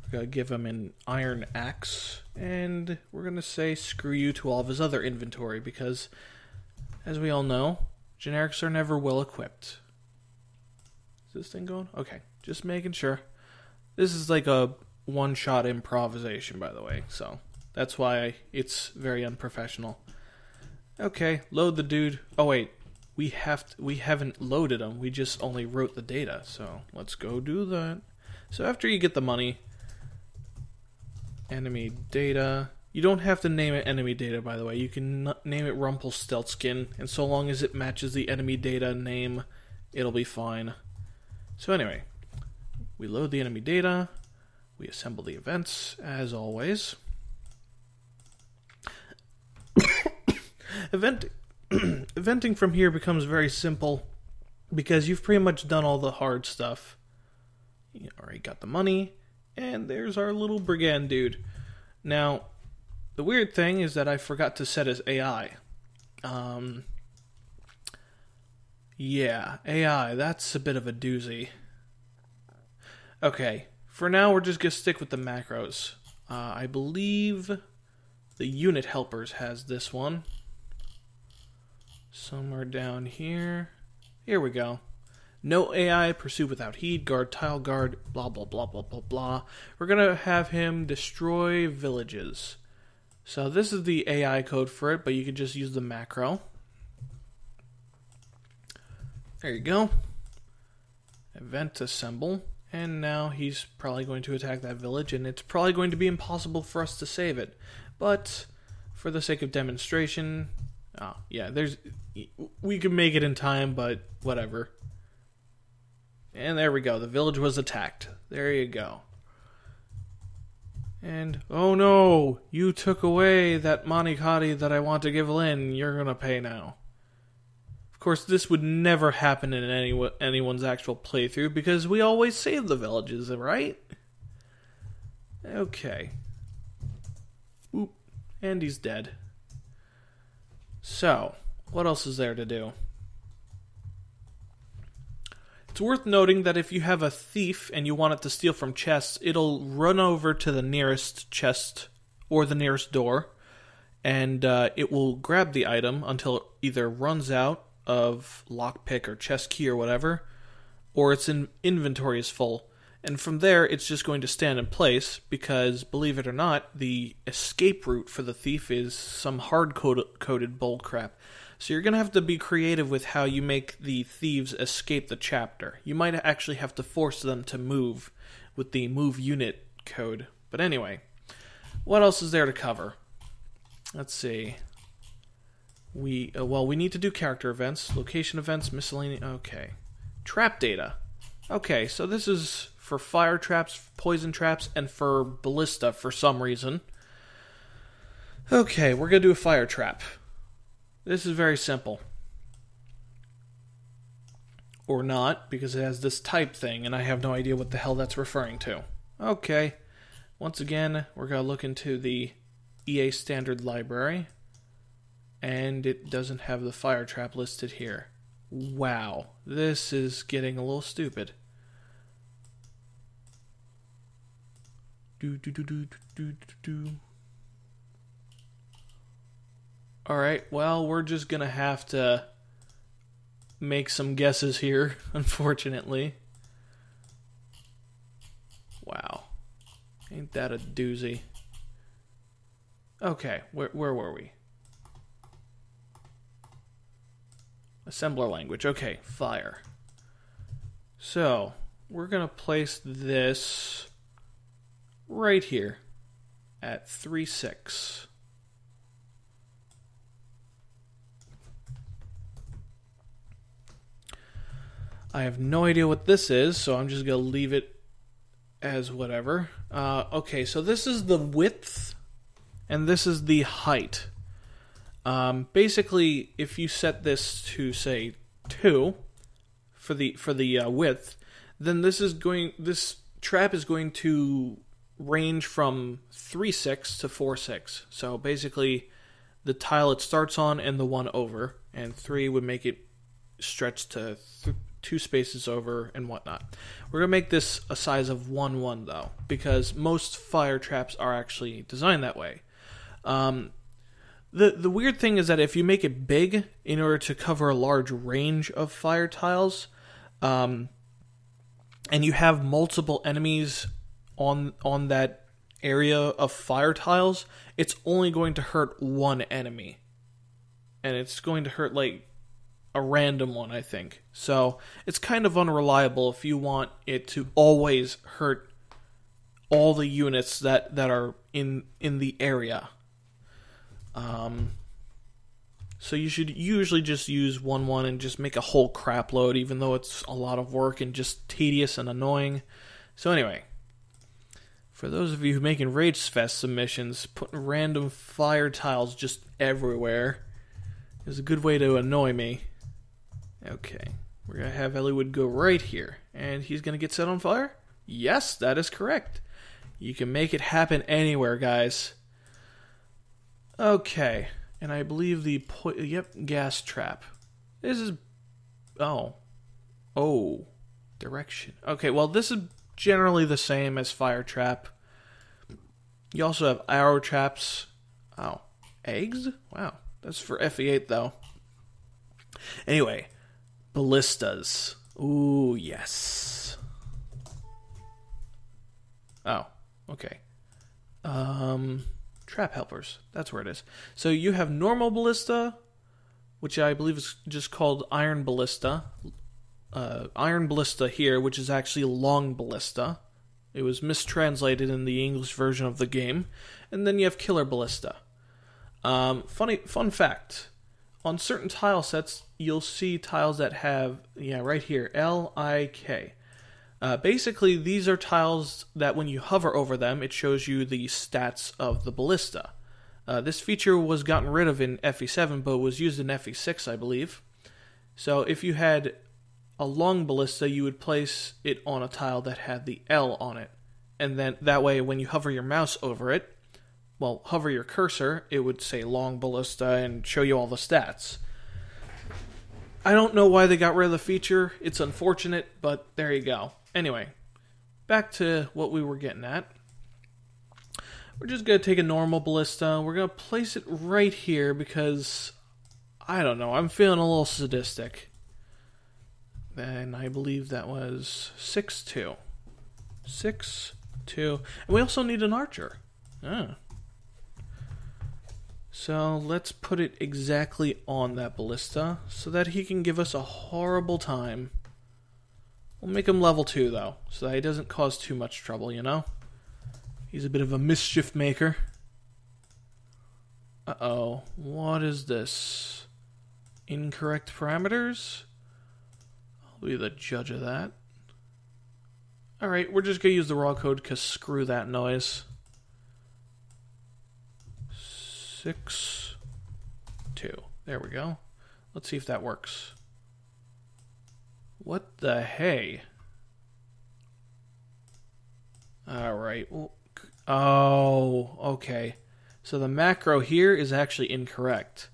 We're going to give him an iron axe, and we're going to say screw you to all of his other inventory, because, as we all know, generics are never well equipped. Is this thing going? Okay, just making sure. This is like a one-shot improvisation, by the way, so that's why it's very unprofessional. Okay, load the dude. Oh wait, we haven't loaded him. We just only wrote the data, so let's go do that. So after you get the money, enemy data. You don't have to name it enemy data, by the way. You can name it Rumpelstiltskin, and so long as it matches the enemy data name, it'll be fine. So anyway, we load the enemy data. We assemble the events, as always. Eventing from here becomes very simple, because you've pretty much done all the hard stuff. You already got the money. And there's our little brigand dude. Now, the weird thing is that I forgot to set his AI. Yeah, AI, that's a bit of a doozy. Okay, for now we're just going to stick with the macros. I believe the unit helpers has this one. Somewhere down here. Here we go. No AI, pursue without heed, guard, tile guard, blah, blah, blah, blah, blah, blah. We're going to have him destroy villages. So this is the AI code for it, but you could just use the macro. There you go. Event assemble. And now he's probably going to attack that village, and it's probably going to be impossible for us to save it. But for the sake of demonstration, we can make it in time, but whatever. And there we go. The village was attacked. There you go. And, oh no! You took away that Manikati that I want to give Lin. You're gonna pay now. Of course, this would never happen in anyone's actual playthrough, because we always save the villages, right? Okay. Oop. And he's dead. So, what else is there to do? It's worth noting that if you have a thief and you want it to steal from chests, it'll run over to the nearest chest or the nearest door, and it will grab the item until it either runs out of lockpick or chest key or whatever, or its inventory is full. And from there, it's just going to stand in place, because, believe it or not, the escape route for the thief is some hard-coded bullcrap. So you're going to have to be creative with how you make the thieves escape the chapter. You might actually have to force them to move with the move unit code. But anyway, what else is there to cover? Let's see. We need to do character events, location events, miscellaneous... Okay. Trap data. Okay, so this is for fire traps, poison traps, and for ballista for some reason. Okay, we're going to do a fire trap. This is very simple. Or not, because it has this type thing, and I have no idea what the hell that's referring to. Okay. Once again, we're going to look into the EA Standard Library, and it doesn't have the fire trap listed here. Wow. This is getting a little stupid. Alright, well, we're just gonna have to make some guesses here, unfortunately. Wow. Ain't that a doozy. Okay, where were we? Assembler language. Okay, fire. So, we're gonna place this right here at 3.6. I have no idea what this is, so I'm just going to leave it as whatever. Okay, so this is the width, and this is the height. Basically, if you set this to, say, 2 for the width, then this trap is going to range from 3.6 to 4.6. So basically, the tile it starts on and the one over, and 3 would make it stretch to 2 spaces over, and whatnot. We're going to make this a size of 1-1, though, because most fire traps are actually designed that way. The weird thing is that if you make it big in order to cover a large range of fire tiles, and you have multiple enemies on that area of fire tiles, it's only going to hurt one enemy. And it's going to hurt, like, a random one, I think. So, it's kind of unreliable if you want it to always hurt all the units that are in the area. So you should usually just use 1-1 and just make a whole crap load, even though it's a lot of work and just tedious and annoying. So anyway, for those of you who making Rage Fest submissions, putting random fire tiles just everywhere is a good way to annoy me. Okay, we're going to have Eliwood go right here, and he's going to get set on fire? Yes, that is correct. You can make it happen anywhere, guys. Okay, and I believe gas trap. This is, direction. Okay, well, this is generally the same as fire trap. You also have arrow traps. Oh, eggs? Wow, that's for FE8 though. Anyway, ballistas. Ooh, yes. Oh, okay. Trap helpers. That's where it is. So you have normal ballista, which I believe is just called iron ballista. Iron ballista here, which is actually long ballista. It was mistranslated in the English version of the game. And then you have killer ballista. Fun fact. On certain tile sets, you'll see tiles that have, right here, LIK. Basically, these are tiles that when you hover over them, it shows you the stats of the ballista. This feature was gotten rid of in FE7, but was used in FE6, I believe. So if you had a long ballista, you would place it on a tile that had the L on it. And then that way, when you hover your mouse over it, hover your cursor, it would say long ballista and show you all the stats. I don't know why they got rid of the feature. It's unfortunate, but there you go. Anyway, back to what we were getting at. We're just going to take a normal ballista. We're going to place it right here because, I don't know, I'm feeling a little sadistic. And I believe that was 6-2. 6-2. And we also need an archer. So let's put it exactly on that ballista so that he can give us a horrible time. We'll make him level 2 though, so that he doesn't cause too much trouble, He's a bit of a mischief maker. Uh-oh, what is this? Incorrect parameters? I'll be the judge of that. Alright, we're just going to use the raw code because screw that noise. 6-2. There we go. Let's see if that works. What the hey? Alright. Oh, okay. So the macro here is actually incorrect.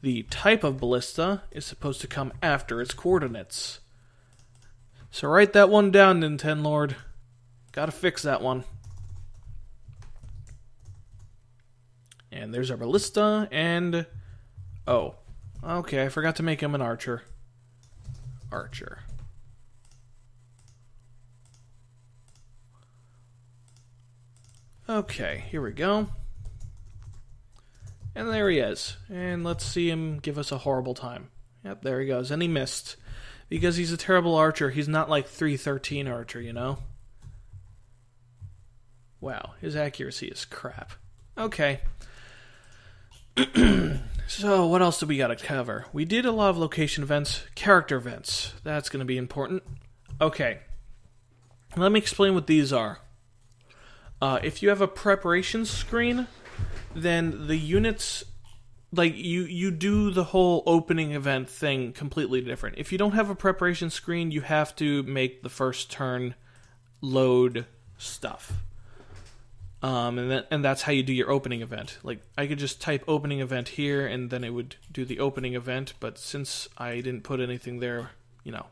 The type of ballista is supposed to come after its coordinates. So write that one down, Nintendo Lord. Gotta fix that one. And there's our ballista, and... oh. Okay, I forgot to make him an archer. Archer. Okay, here we go. And there he is. And let's see him give us a horrible time. Yep, there he goes. And he missed. Because he's a terrible archer. He's not like 313 archer, Wow, his accuracy is crap. Okay. So, what else do we gotta cover? We did a lot of location events, character events. That's gonna be important. Okay. Let me explain what these are. If you have a preparation screen, then the units, like, you do the whole opening event thing completely different. If you don't have a preparation screen, you have to make the first turn load stuff. And that's how you do your opening event. Like, I could just type opening event here, and then it would do the opening event, but since I didn't put anything there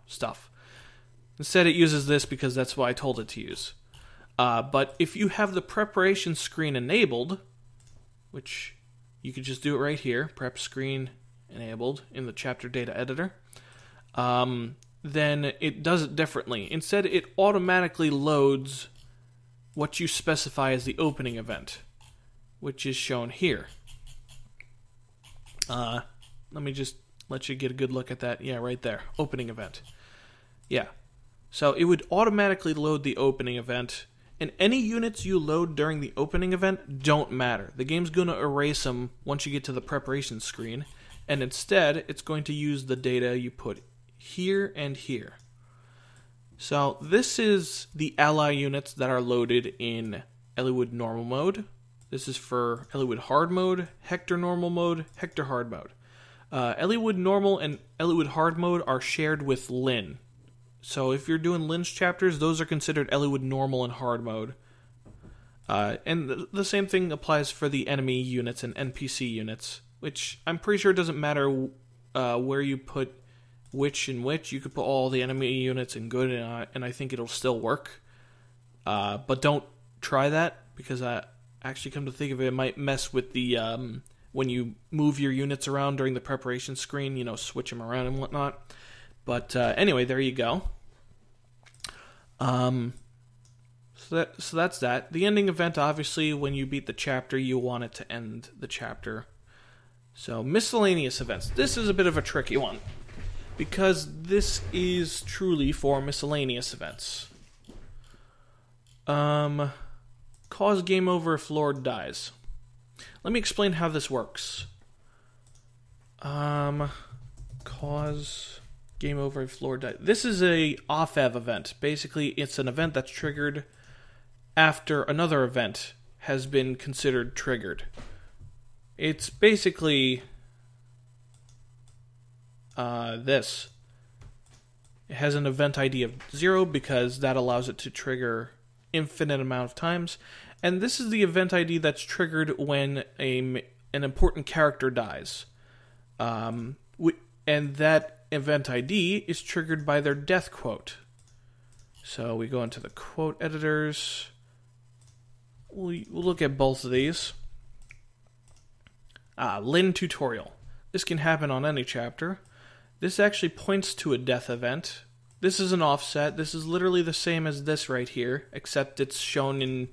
stuff. Instead, it uses this because that's what I told it to use. But if you have the preparation screen enabled, which you could just do it right here, prep screen enabled in the chapter data editor, then it does it differently. Instead, it automatically loads what you specify as the opening event, which is shown here. Let me just let you get a good look at that. Yeah, right there. Opening event. Yeah. So it would automatically load the opening event, and any units you load during the opening event don't matter. The game's going to erase them once you get to the preparation screen, and instead, it's going to use the data you put here and here. So this is the ally units that are loaded in Eliwood normal mode. This is for Eliwood hard mode, Hector normal mode, Hector hard mode. Eliwood normal and Eliwood hard mode are shared with Lyn. So if you're doing Lyn's chapters, those are considered Eliwood normal and hard mode. And the same thing applies for the enemy units and NPC units, which I'm pretty sure doesn't matter where you put which and which. You could put all the enemy units in good, and I think it'll still work. But don't try that, because actually, come to think of it, it might mess with the when you move your units around during the preparation screen, switch them around and whatnot. But anyway, there you go. So that's that. The ending event, obviously, when you beat the chapter, you want it to end the chapter. So, miscellaneous events. This is a bit of a tricky one, because this is truly for miscellaneous events. Cause game over if Lord dies. Let me explain how this works. Cause game over if Lord dies. This is a off-ev event. Basically, it's an event that's triggered after another event has been considered triggered. It's basically this. It has an event ID of 0 because that allows it to trigger infinite amount of times. And this is the event ID that's triggered when an important character dies. And that event ID is triggered by their death quote. So we go into the quote editors. We'll look at both of these. Lyn tutorial. This can happen on any chapter. This actually points to a death event. This is an offset. This is literally the same as this right here, except it's shown in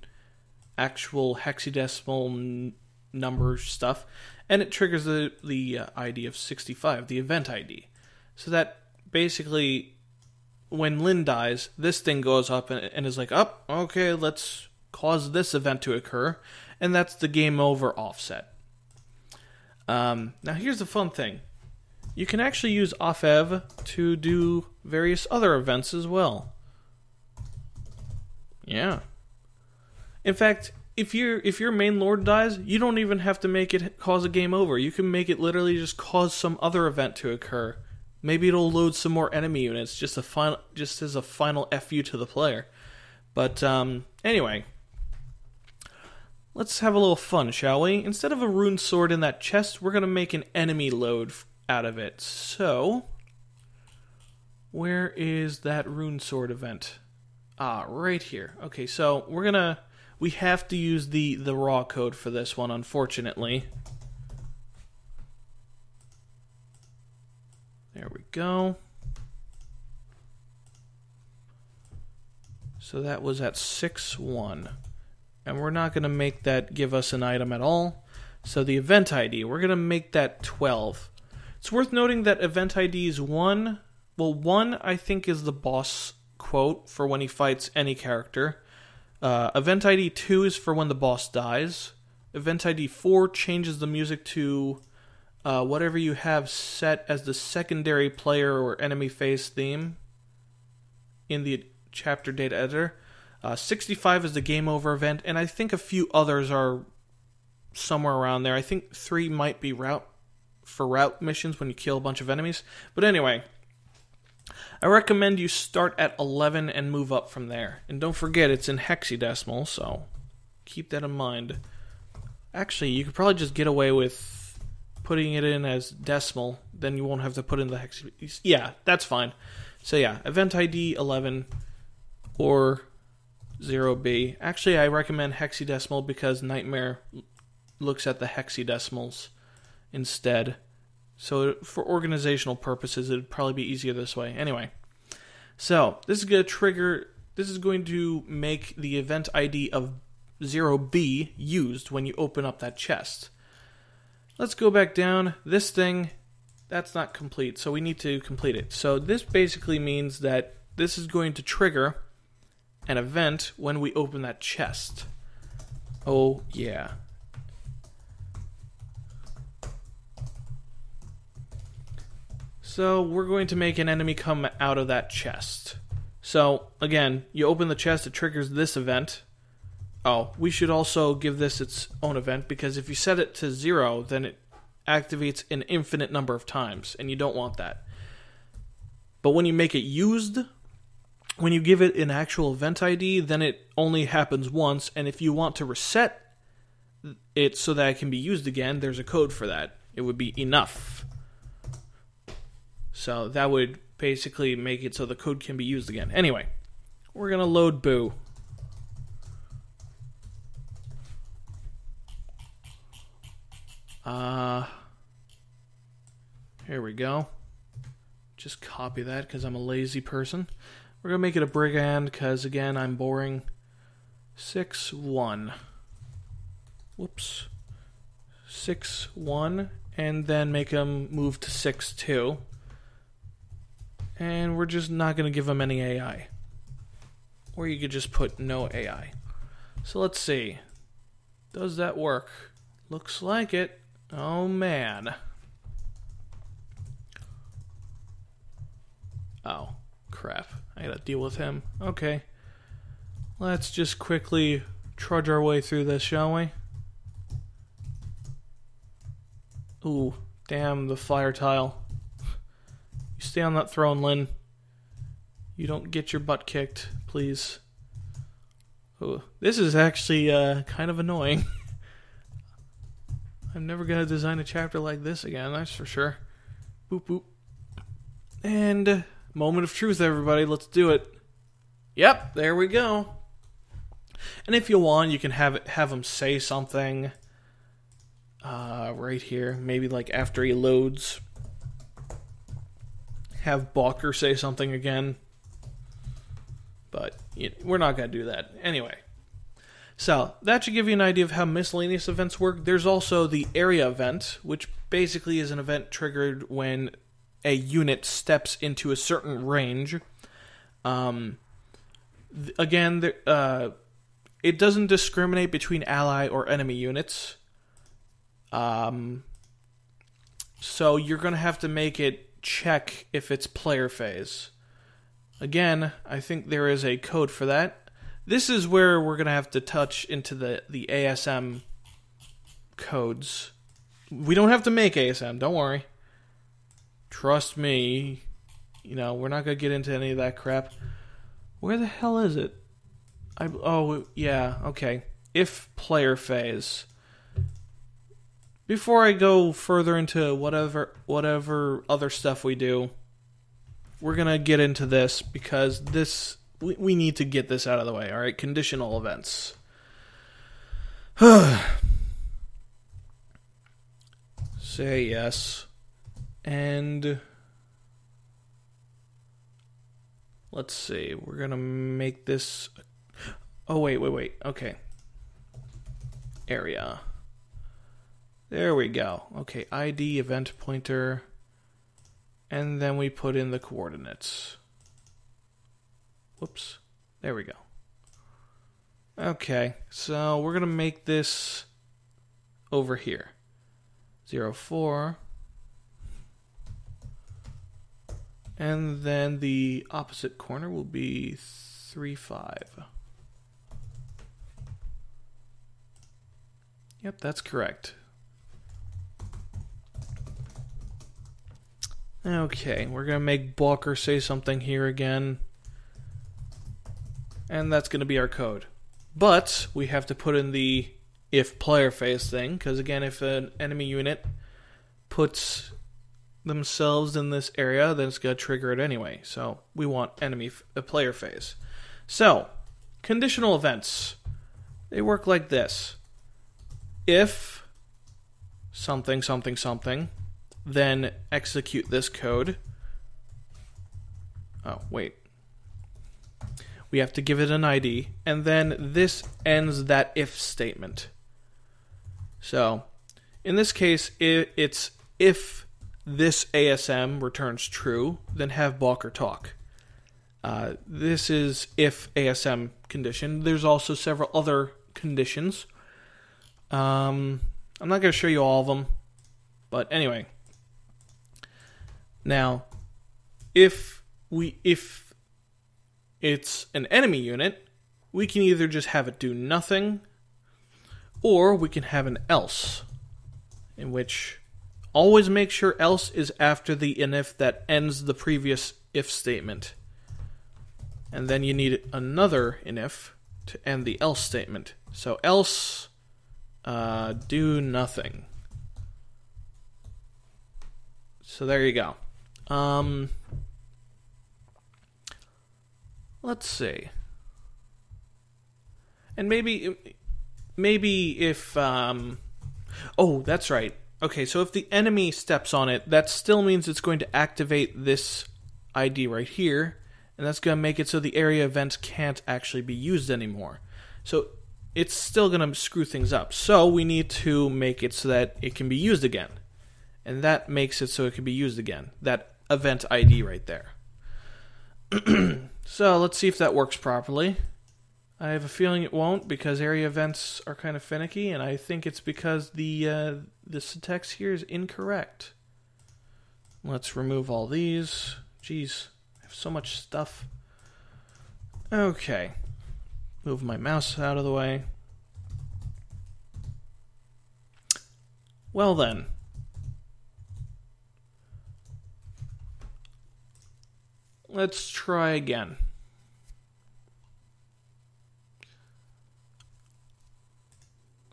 actual hexadecimal number stuff, and it triggers the ID of 65, the event ID. So that basically, when Lyn dies, this thing goes up and is like, okay, let's cause this event to occur, and that's the game over offset. Now here's the fun thing. You can actually use off-ev to do various other events as well. Yeah. In fact, if your main lord dies, you don't even have to make it cause a game over. You can make it literally just cause some other event to occur. Maybe it'll load some more enemy units, just as a final FU to the player. But anyway, let's have a little fun, shall we? Instead of a rune sword in that chest, we're gonna make an enemy load out of it. So, where is that rune sword event? Right here. Okay, so we have to use the raw code for this one, unfortunately. There we go. So that was at 6-1. And we're not going to make that give us an item at all. So the event ID, we're going to make that 12. It's worth noting that event ID is 1. Well, 1, I think, is the boss quote for when he fights any character. Event ID 2 is for when the boss dies. Event ID 4 changes the music to whatever you have set as the secondary player or enemy phase theme in the chapter data editor. 65 is the game over event, and I think a few others are somewhere around there. I think 3 might be route missions when you kill a bunch of enemies. But anyway, I recommend you start at 11 and move up from there. And don't forget, it's in hexadecimal, so keep that in mind. Actually, you could probably just get away with putting it in as decimal. Then you won't have to put in the hex. Yeah, that's fine. So yeah, event ID 11 or 0B. Actually, I recommend hexadecimal because Nightmare looks at the hexadecimals instead. So for organizational purposes, it'd probably be easier this way. Anyway, so this is going to trigger. This is going to make the event ID of 0B used when you open up that chest. Let's go back down. This thing, that's not complete, so we need to complete it. So this basically means that this is going to trigger an event when we open that chest. Oh, yeah. So we're going to make an enemy come out of that chest. So, again, you open the chest, it triggers this event. Oh, we should also give this its own event, because if you set it to 0, then it activates an infinite number of times, and you don't want that. But when you make it used, when you give it an actual event ID, then it only happens once, and if you want to reset it so that it can be used again, there's a code for that. It would be enough. So that would basically make it so the code can be used again. Anyway, we're going to load Boo. Here we go. Just copy that because I'm a lazy person. We're going to make it a brigand because, again, I'm boring. 6-1. Whoops. 6-1. And then make him move to 6-2. And we're just not going to give him any AI. Or you could just put no AI. So let's see. Does that work? Looks like it. Oh, man. Oh, crap. I gotta deal with him. Okay. Let's just quickly trudge our way through this, shall we? Ooh, damn the fire tile. You stay on that throne, Lynn. You don't get your butt kicked, please. Ooh, this is actually kind of annoying. I'm never going to design a chapter like this again, that's for sure. Boop, boop. And moment of truth, everybody. Let's do it. Yep, there we go. And if you want, you can have him say something right here. Maybe like after he loads. Have Balker say something again. But we're not going to do that. Anyway. So, that should give you an idea of how miscellaneous events work. There's also the area event, which basically is an event triggered when a unit steps into a certain range. Again, it doesn't discriminate between ally or enemy units. So, you're going to have to make it check if it's player phase. Again, I think there is a code for that. This is where we're going to have to touch into the ASM codes. We don't have to make ASM, don't worry. Trust me. We're not going to get into any of that crap. Where the hell is it? Oh, yeah, okay. If player phase. Before I go further into whatever other stuff we do, we're going to get into this because we need to get this out of the way, alright? Conditional events. Say yes. And let's see. We're going to make this... Oh, wait. Okay. Area. There we go. Okay, ID, event pointer. And then we put in the coordinates. Whoops. There we go. Okay, so we're going to make this over here. 0, 4. And then the opposite corner will be 3, 5. Yep, that's correct. Okay, we're going to make Balker say something here again. And that's going to be our code. But we have to put in the if player phase thing, because again, if an enemy unit puts themselves in this area, then it's going to trigger it anyway. So we want player phase. So, conditional events. They work like this. If something, something, something, then execute this code. Oh, wait. We have to give it an ID, and then this ends that if statement. So, in this case, it's if this ASM returns true, then have blocker talk. This is if ASM condition. There's also several other conditions. I'm not going to show you all of them, but anyway. Now, if it's an enemy unit, we can either just have it do nothing, or we can have an else, in which always make sure else is after the inif that ends the previous if statement. And then you need another inif to end the else statement. So else, do nothing. So there you go. Let's see. And maybe if, oh, that's right. Okay, so if the enemy steps on it, that still means it's going to activate this ID right here, and that's going to make it so the area events can't actually be used anymore. So it's still going to screw things up. So we need to make it so that it can be used again. And that makes it so it can be used again. That event ID right there. So let's see if that works properly. I have a feeling it won't because area events are kind of finicky, and I think it's because the syntax here is incorrect. Let's remove all these. Jeez, I have so much stuff. Okay. Move my mouse out of the way. Well then. Let's try again.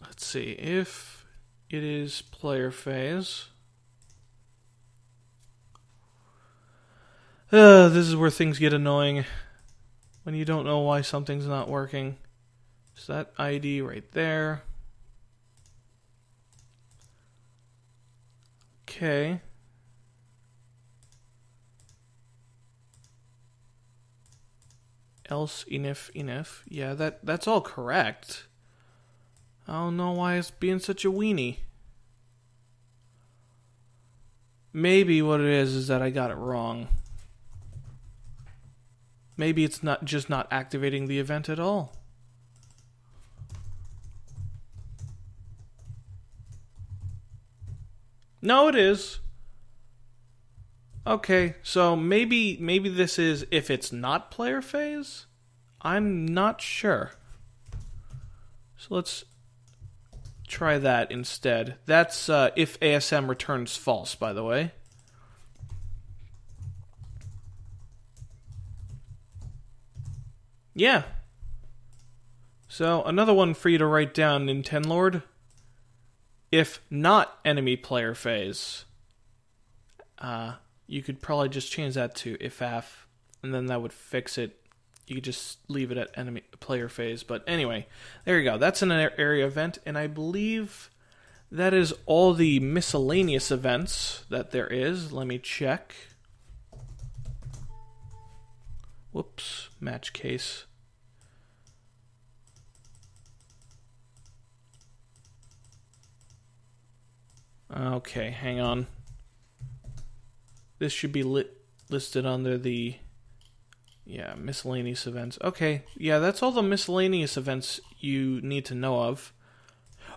Let's see, if it is player phase. This is where things get annoying. When you don't know why something's not working. So that ID right there. Okay. Else, inif. Yeah, that's all correct. I don't know why it's being such a weenie. Maybe what it is that I got it wrong. Maybe it's not activating the event at all. No, it is. Okay, so maybe this is if it's not player phase? I'm not sure. So let's try that instead. That's if ASM returns false, by the way. Yeah. So another one for you to write down, Nintenlord. If not enemy player phase. You could probably just change that to if-af, and then that would fix it. You could just leave it at enemy player phase. But anyway, there you go. That's an area event, and I believe that is all the miscellaneous events that there is. Let me check. Whoops, match case. Okay, hang on. This should be listed under the, miscellaneous events. Okay, yeah, that's all the miscellaneous events you need to know of.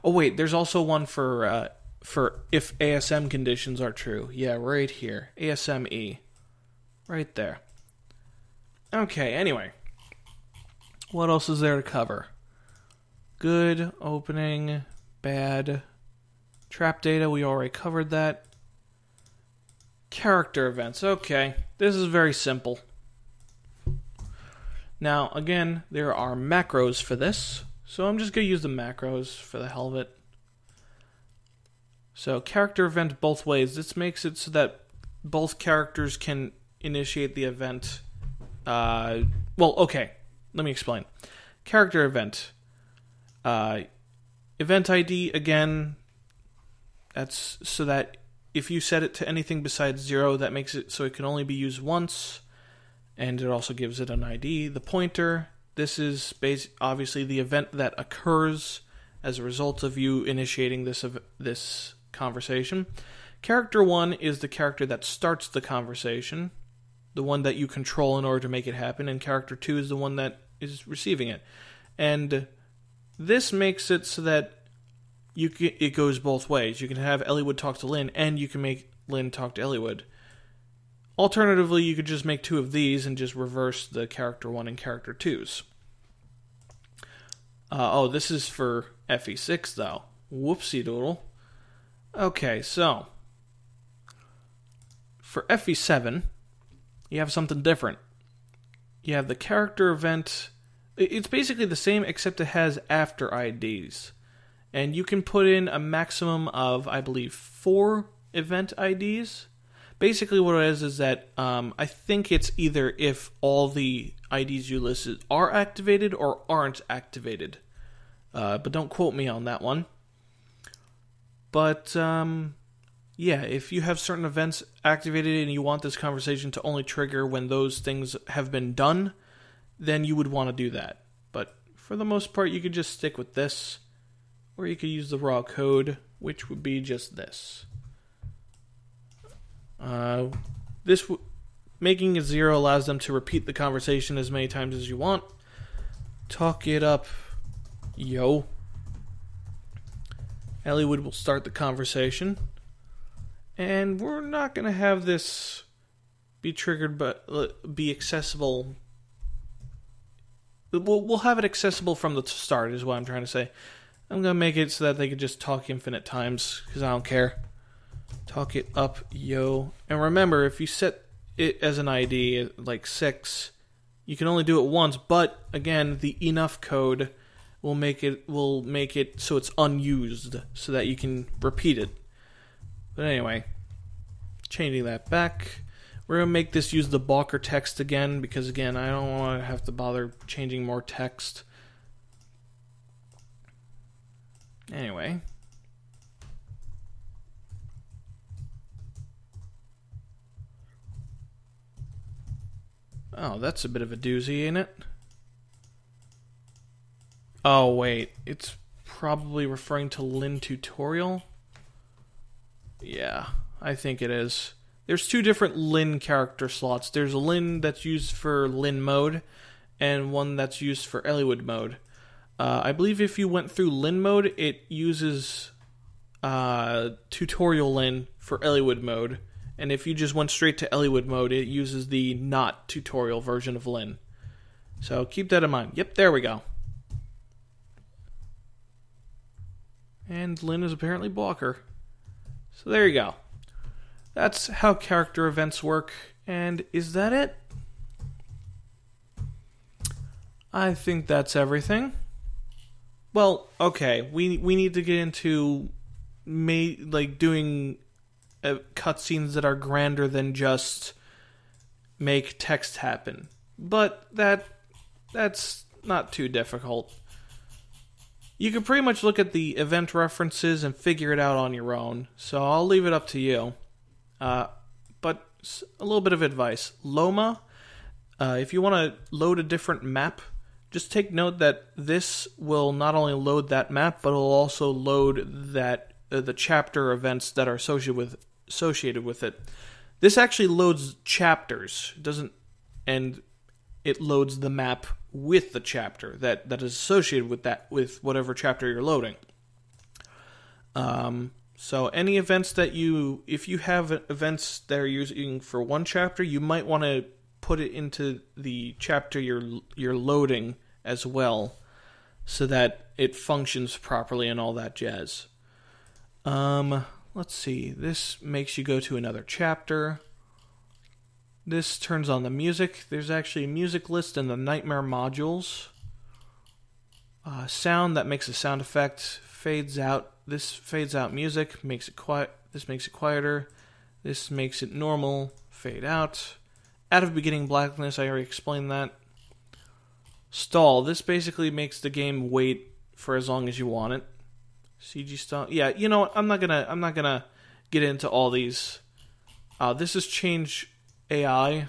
Oh wait, there's also one for if ASM conditions are true. Yeah, right here, ASME, right there. Okay, anyway, what else is there to cover? Good, opening, bad, trap data, we already covered that. Character events. Okay, this is very simple. Now, again, there are macros for this, so I'm just going to use the macros for the hell of it. So, character event both ways. This makes it so that both characters can initiate the event. Okay. Let me explain. Character event. Event ID, again, that's so that if you set it to anything besides 0, that makes it so it can only be used once, and it also gives it an ID. The pointer, this is obviously the event that occurs as a result of you initiating this conversation. Character 1 is the character that starts the conversation, the one that you control in order to make it happen, and character 2 is the one that is receiving it. And this makes it so that it goes both ways. You can have Eliwood talk to Lynn, and you can make Lynn talk to Eliwood. Alternatively, you could just make 2 of these and just reverse the character 1 and character 2s. This is for FE6, though. Whoopsie doodle. Okay, so for FE7, you have something different. You have the character event. It's basically the same, except it has after IDs. And you can put in a maximum of, I believe, 4 event IDs. Basically what it is that I think it's either if all the IDs you listed are activated or aren't activated. But don't quote me on that one. But, if you have certain events activated and you want this conversation to only trigger when those things have been done, then you would want to do that. But for the most part, you could just stick with this, or you could use the raw code, which would be just this. Making it 0 allows them to repeat the conversation as many times as you want. Talk it up, yo. Eliwood will start the conversation. And we're not going to have this be triggered, but be accessible. We'll have it accessible from the start, is what I'm trying to say. I'm going to make it so that they can just talk infinite times, because I don't care. Talk it up, yo. And remember, if you set it as an ID, like 6, you can only do it once, but, again, the enough code will make it so it's unused, so that you can repeat it. But anyway, changing that back, we're going to make this use the Balker text again, because again, I don't want to have to bother changing more text. Anyway. Oh, that's a bit of a doozy, ain't it? Oh, wait, it's probably referring to Lynn tutorial? Yeah, I think it is. There's 2 different Lynn character slots. There's a Lynn that's used for Lynn mode, and one that's used for Eliwood mode. I believe if you went through Lynn mode, it uses tutorial Lynn for Eliwood mode, and if you just went straight to Eliwood mode, it uses the not tutorial version of Lynn. So keep that in mind. Yep, there we go. And Lynn is apparently Balker. So there you go. That's how character events work. And is that it? I think that's everything. Well, okay. We need to get into doing cutscenes that are grander than just make text happen. But that's not too difficult. You can pretty much look at the event references and figure it out on your own, so I'll leave it up to you. But a little bit of advice. Loma, if you want to load a different map, just take note that this will not only load that map, but it will also load the chapter events that are associated with it. This actually loads chapters. And it loads the map with the chapter that is associated with whatever chapter you're loading. So any events if you have events that are using for one chapter, you might want to put it into the chapter you're loading as well, so that it functions properly and all that jazz. Let's see. This makes you go to another chapter. This turns on the music. There's actually a music list in the Nightmare modules. Sound, that makes a sound effect. Fades out. This fades out music. Makes it quiet. This makes it quieter. This makes it normal. Fade out. Out of beginning blackness, I already explained that. Stall. This basically makes the game wait for as long as you want it. CG stall. Yeah, you know what? I'm not gonna get into all these. This is change AI.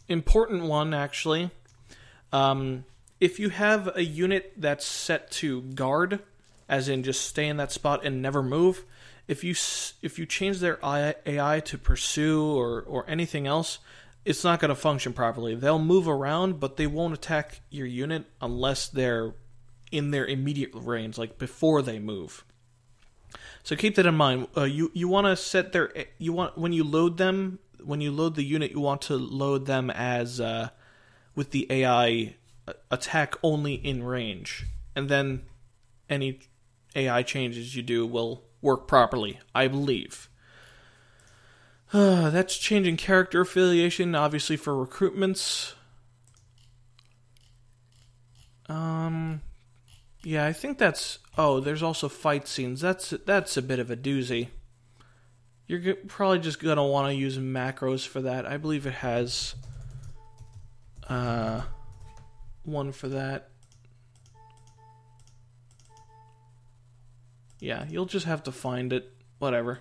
Important one, actually. If you have a unit that's set to guard, as in just stay in that spot and never move, if you change their AI to pursue or anything else, it's not going to function properly. They'll move around, but they won't attack your unit unless they're in their immediate range, like before they move. So keep that in mind. You want to set their when you load the unit, you want to load them as with the AI attack only in range, and then any AI changes you do will work properly, I believe. That's changing character affiliation, obviously for recruitments. Yeah, I think that's... Oh, there's also fight scenes. That's a bit of a doozy. You're probably just going to want to use macros for that. I believe it has one for that. Yeah, you'll just have to find it. Whatever.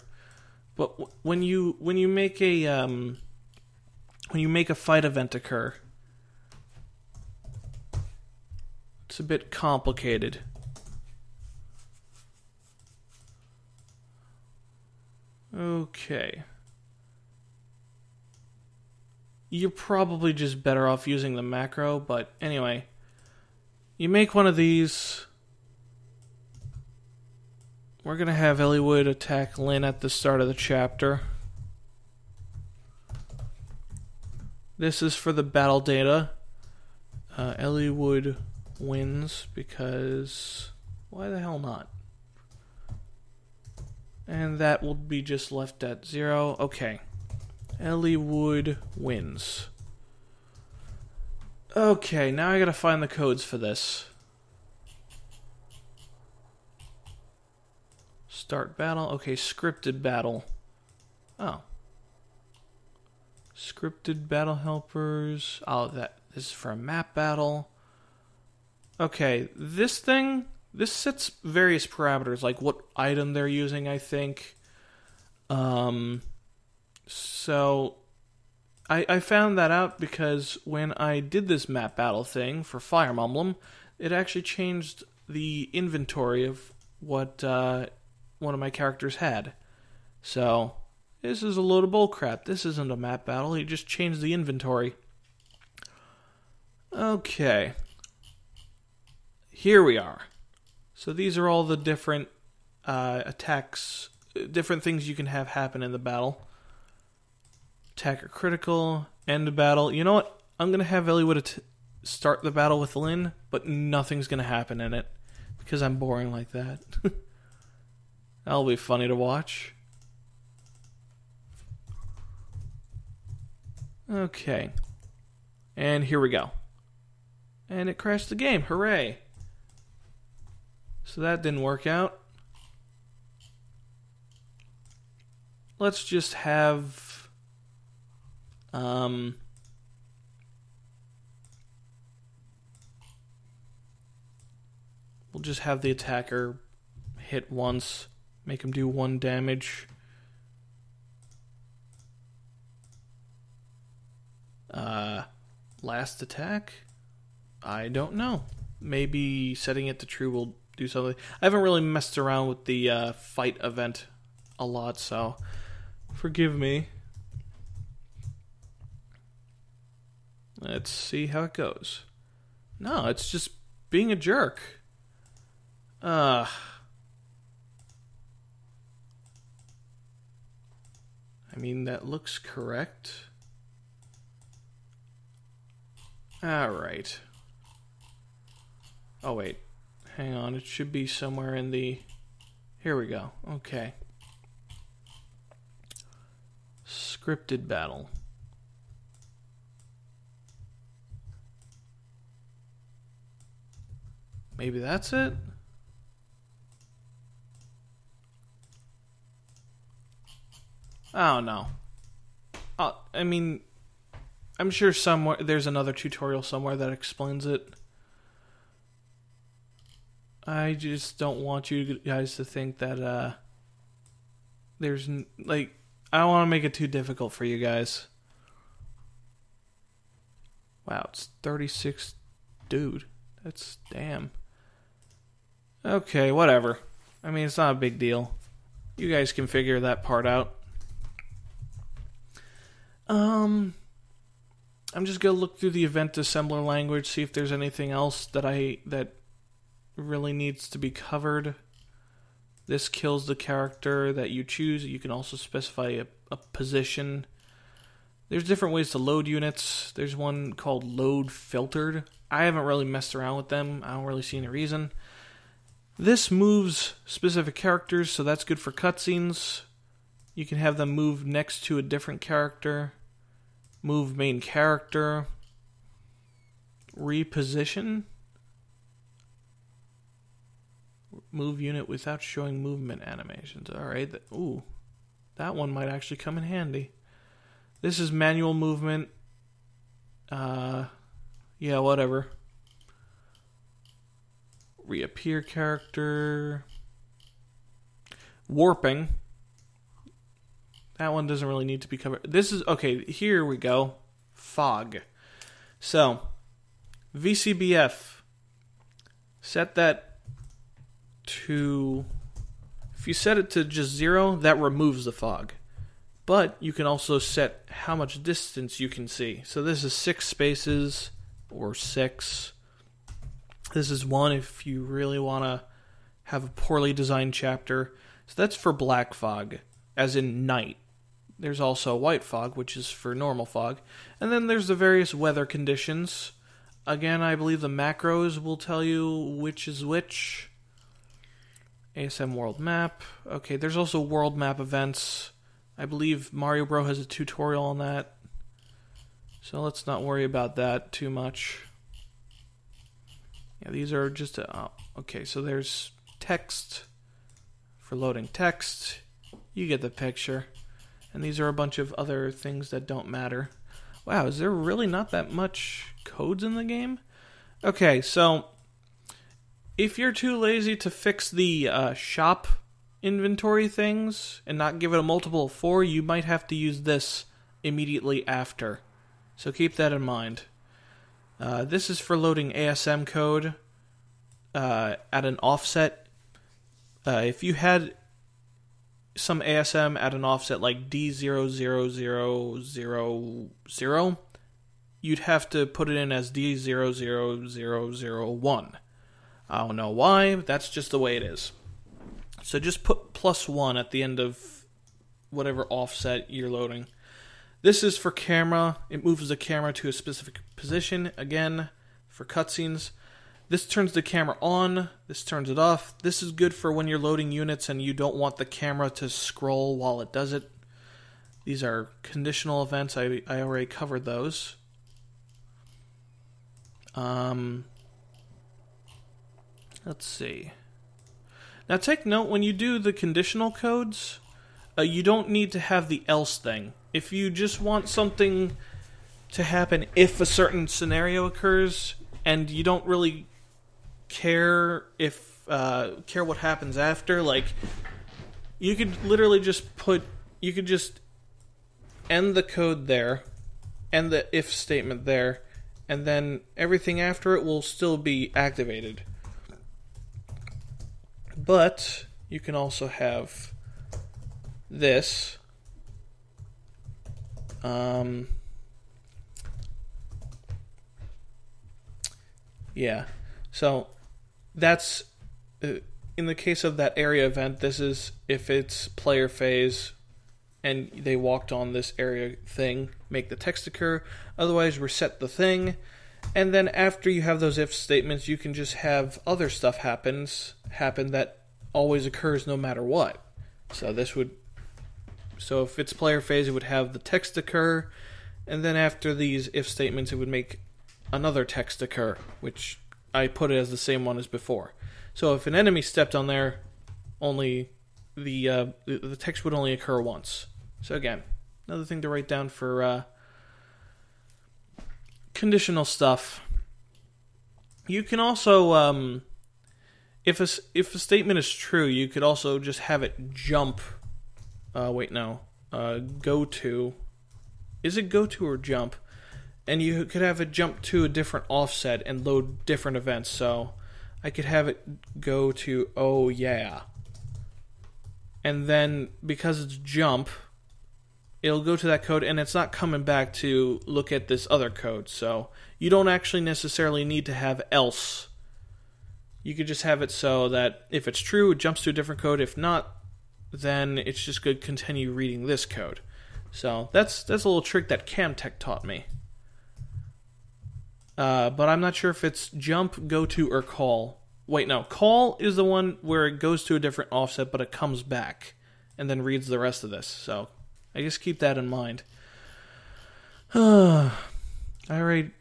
But when you make a fight event occur, it's a bit complicated. Okay. You're probably just better off using the macro, but anyway. You make one of these. We're going to have Elliewood attack Lynn at the start of the chapter. This is for the battle data. Elliewood wins because... Why the hell not? And that will be just left at 0. Okay. Elliewood wins. Okay, now I gotta find the codes for this. Start battle. Okay, scripted battle. Oh. Scripted battle helpers. Oh, this is for a map battle. Okay, this sets various parameters, like what item they're using, I think. So I found that out because when I did this map battle thing for Fire Emblem, it actually changed the inventory of what one of my characters had. So this is a load of bullcrap. This isn't a map battle. He just changed the inventory. Okay. Here we are. So these are all the different attacks, different things you can have happen in the battle. Attack or critical, end battle. You know what? I'm going to have Elliewood start the battle with Lynn, but nothing's going to happen in it because I'm boring like that. That'll be funny to watch. Okay. And here we go. And it crashed the game. Hooray. So that didn't work out. Let's just have... we'll just have the attacker hit once. Make him do 1 damage. Last attack? I don't know. Maybe setting it to true will do something. I haven't really messed around with the fight event a lot, so forgive me. Let's see how it goes. No, it's just being a jerk. I mean, that looks correct. Alright. Oh, wait. Hang on. It should be somewhere in the... Here we go. Okay. Scripted battle. Maybe that's it? I don't know. I mean, I'm sure somewhere there's another tutorial somewhere that explains it. I just don't want you guys to think that there's like, I don't want to make it too difficult for you guys. Wow, it's 36. Dude, that's damn. Okay, whatever. I mean, it's not a big deal. You guys can figure that part out. I'm just gonna look through the event assembler language, see if there's anything else that really needs to be covered. This kills the character that you choose. You can also specify a position. There's different ways to load units. There's one called load filtered. I haven't really messed around with them. I don't really see any reason. This moves specific characters, so that's good for cutscenes. You can have them move next to a different character. Move main character. Reposition. Move unit without showing movement animations. Alright. Ooh. That one might actually come in handy. This is manual movement. Yeah, whatever. Reappear character. Warping. That one doesn't really need to be covered. This is, okay, here we go. Fog. So, VCBF. Set that to, if you set it to just 0, that removes the fog. But you can also set how much distance you can see. So this is 6 spaces, or 6. This is 1 if you really want to have a poorly designed chapter. So that's for black fog, as in night. There's also white fog, which is for normal fog. And then there's the various weather conditions. Again, I believe the macros will tell you which is which. ASM world map. Okay, there's also world map events. I believe Mario Bro has a tutorial on that. So let's not worry about that too much. Yeah, these are just okay, so there's text for loading text. You get the picture. And these are a bunch of other things that don't matter. Wow, is there really not that much codes in the game? Okay, so if you're too lazy to fix the shop inventory things and not give it a multiple of 4, you might have to use this immediately after. So keep that in mind. This is for loading ASM code at an offset. If you had some ASM at an offset like D00000, you'd have to put it in as D00001. I don't know why, but that's just the way it is. So just put +1 at the end of whatever offset you're loading. This is for camera. It moves the camera to a specific position. Again, for cutscenes. This turns the camera on. This turns it off. This is good for when you're loading units and you don't want the camera to scroll while it does it. These are conditional events. I already covered those. Let's see. Now take note, when you do the conditional codes, you don't need to have the else thing. If you just want something to happen if a certain scenario occurs, and you don't really care what happens after, like, you could literally just end the code there, end the if statement there, and then everything after it will still be activated. But you can also have this. Yeah. So that's in the case of that area event, this is if it's player phase and they walked on this area thing, make the text occur. Otherwise, reset the thing. And then after you have those if statements, you can just have other stuff happen that always occurs no matter what. So if it's player phase, it would have the text occur, and then after these if statements, it would make another text occur, which I put it as the same one as before. So if an enemy stepped on there, only the text would only occur once. So again, another thing to write down for conditional stuff. You can also, if a statement is true, you could also just have it jump. Go to. Is it go to or jump? And you could have it jump to a different offset and load different events. So I could have it go to oh yeah. And then because it's jump, it'll go to that code and it's not coming back to look at this other code. So you don't actually necessarily need to have else. You could just have it so that if it's true, it jumps to a different code. If not, then it's just going to continue reading this code. So that's a little trick that Camtech taught me. But I'm not sure if it's jump, go to, or call. Wait, no. Call is the one where it goes to a different offset, but it comes back and then reads the rest of this. So I just keep that in mind. I already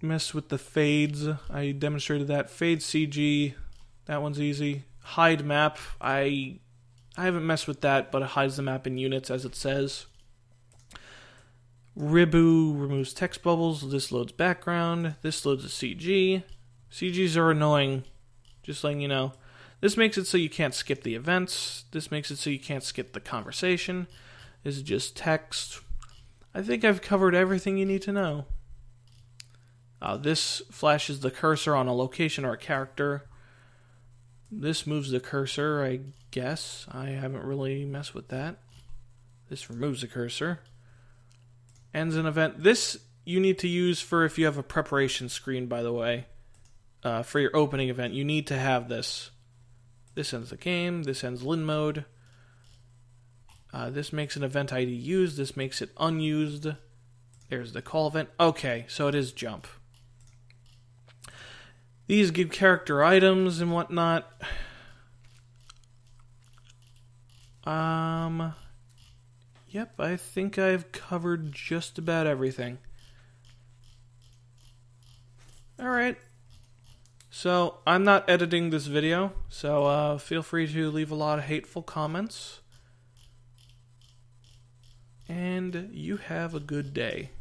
messed with the fades. I demonstrated that. Fade CG, that one's easy. Hide map, I haven't messed with that, but it hides the map in units as it says. Ribu removes text bubbles. This loads background. This loads a CG. CGs are annoying, just letting you know. This makes it so you can't skip the events. This makes it so you can't skip the conversation. This is just text. I think I've covered everything you need to know. This flashes the cursor on a location or a character. This moves the cursor, I guess. I haven't really messed with that. This removes the cursor. Ends an event. This you need to use for if you have a preparation screen, by the way. For your opening event, you need to have this. This ends the game. This ends Lin mode. This makes an event ID used. This makes it unused. There's the call event. Okay, so it is jump. These give character items and whatnot. Yep, I think I've covered just about everything. Alright. So, I'm not editing this video, so feel free to leave a lot of hateful comments. And you have a good day.